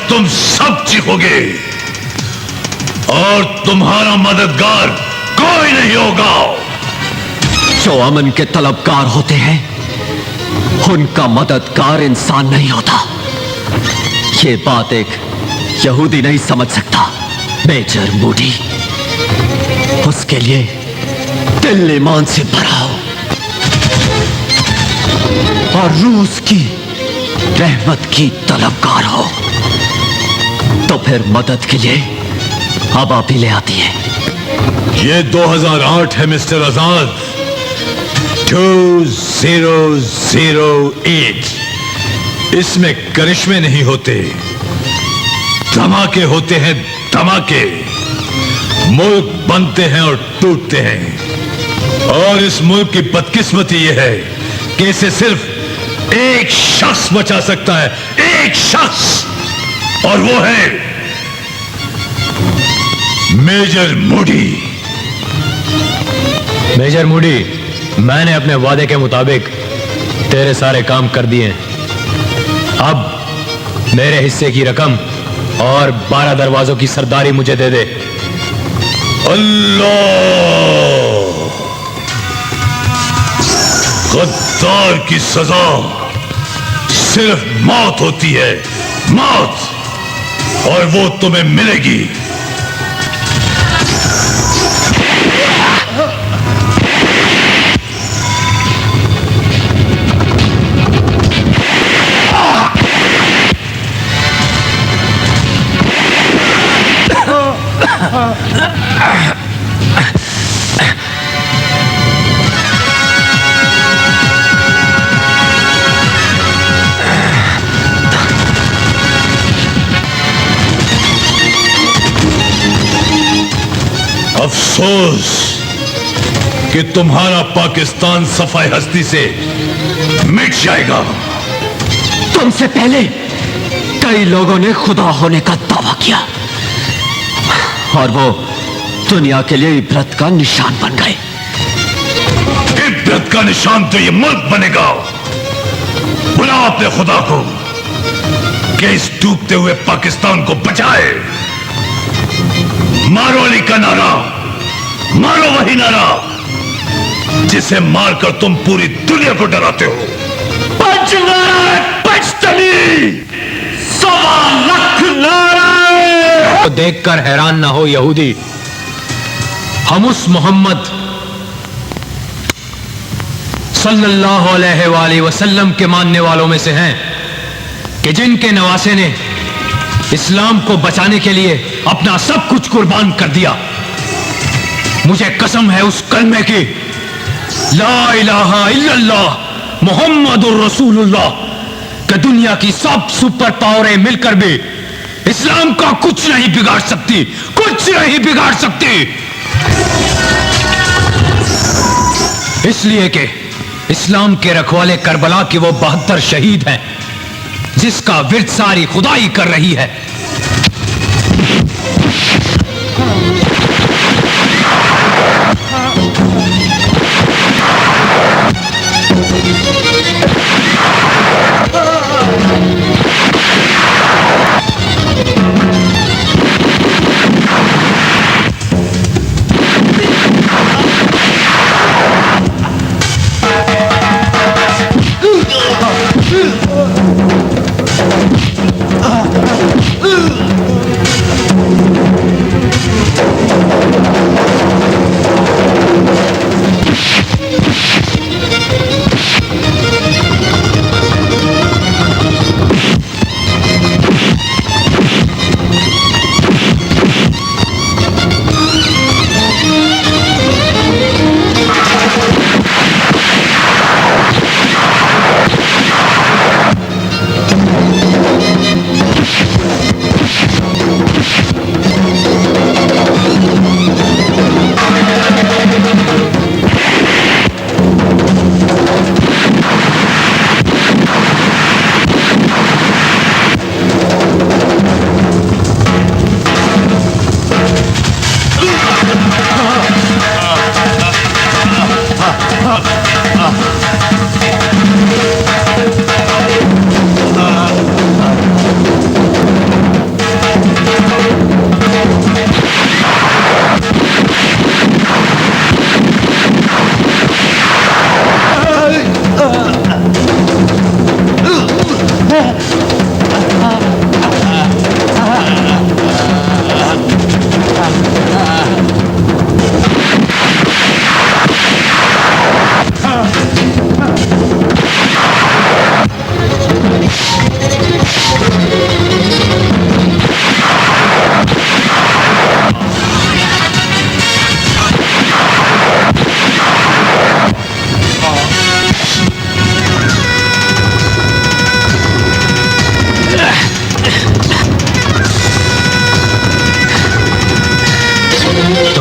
तुम सब चीखोगे और तुम्हारा मददगार कोई नहीं होगा। जो अमन के तलबगार होते हैं उनका मददगार इंसान नहीं होता। ये बात एक यहूदी नहीं समझ सकता। मेजर मूडी, उसके लिए दिल ईमान से भरा हो और रूस की रहमत की तलबगार हो तो फिर मदद के लिए हवा भी ले आती है। ये 2008 है मिस्टर आजाद। 2008। इसमें करिश्मे नहीं होते, धमाके होते हैं, धमाके। मुल्क बनते हैं और टूटते हैं। और इस मुल्क की बदकिस्मती यह है कि इसे सिर्फ एक शख्स बचा सकता है, एक शख्स, और वो है मेजर मूडी। मेजर मूडी, मैंने अपने वादे के मुताबिक तेरे सारे काम कर दिए। अब मेरे हिस्से की रकम और 12 दरवाजों की सरदारी मुझे दे दे। अल्लाह! गद्दार की सजा सिर्फ मौत होती है, मौत, और वो तुम्हें मिलेगी। अफसोस कि तुम्हारा पाकिस्तान सफाई हस्ती से मिट जाएगा। तुमसे पहले कई लोगों ने खुदा होने का दावा किया और वो दुनिया के लिए इबरत का निशान बन गए। इबरत का निशान तो ये मुल्क बनेगा। बुलाओ अपने खुदा को कि इस डूबते हुए पाकिस्तान को बचाए। मारो अली का नारा, मारो वही नारा जिसे मारकर तुम पूरी दुनिया को डराते हो। पचतली 1.25 लाख नारे। तो देखकर हैरान ना हो यहूदी, हम उस मोहम्मद सल्लल्लाहु अलैहि वसल्लम के मानने वालों में से हैं कि जिनके नवासे ने इस्लाम को बचाने के लिए अपना सब कुछ कुर्बान कर दिया। मुझे कसम है उस कलमे की, ला इलाहा इल्लल्लाह मुहम्मदुर रसूलुल्लाह, कि दुनिया की सब सुपर पावरें मिलकर भी इस्लाम का कुछ नहीं बिगाड़ सकती, कुछ नहीं बिगाड़ सकती। इसलिए कि इस्लाम के रखवाले करबला के वो 72 शहीद हैं जिसका विर्द सारी खुदाई कर रही है।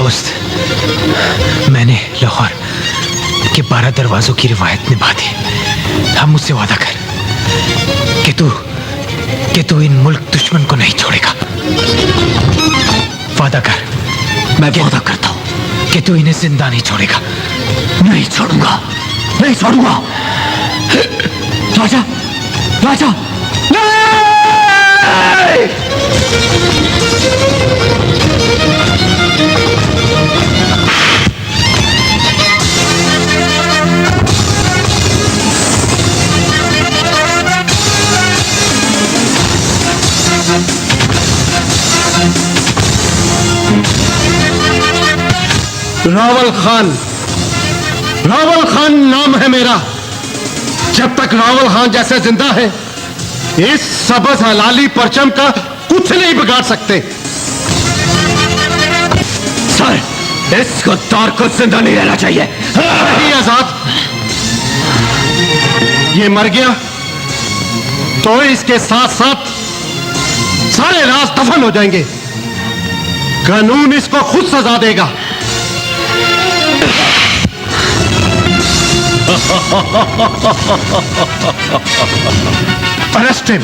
दोस्त, मैंने लाहौर के 12 दरवाजों की रिवायत निभा दी। हम मुझसे वादा कर कि तू इन मुल्क दुश्मन को नहीं छोड़ेगा। वादा कर। मैं वादा करता हूं कि तू इन्हें जिंदा नहीं छोड़ेगा। नहीं छोड़ूंगा, नहीं छोड़ूंगा। राजा, राजा, नहीं! रावल खान नाम है मेरा। जब तक रावल खान जैसे जिंदा है, इस सबज हलाली परचम का कुछ नहीं बिगाड़ सकते। सर, इस गद्दार को जिंदा नहीं रहना चाहिए। नहीं आजाद, ये मर गया तो इसके साथ साथ सारे राज दफन हो जाएंगे। कानून इसको खुद सजा देगा। Arrest him.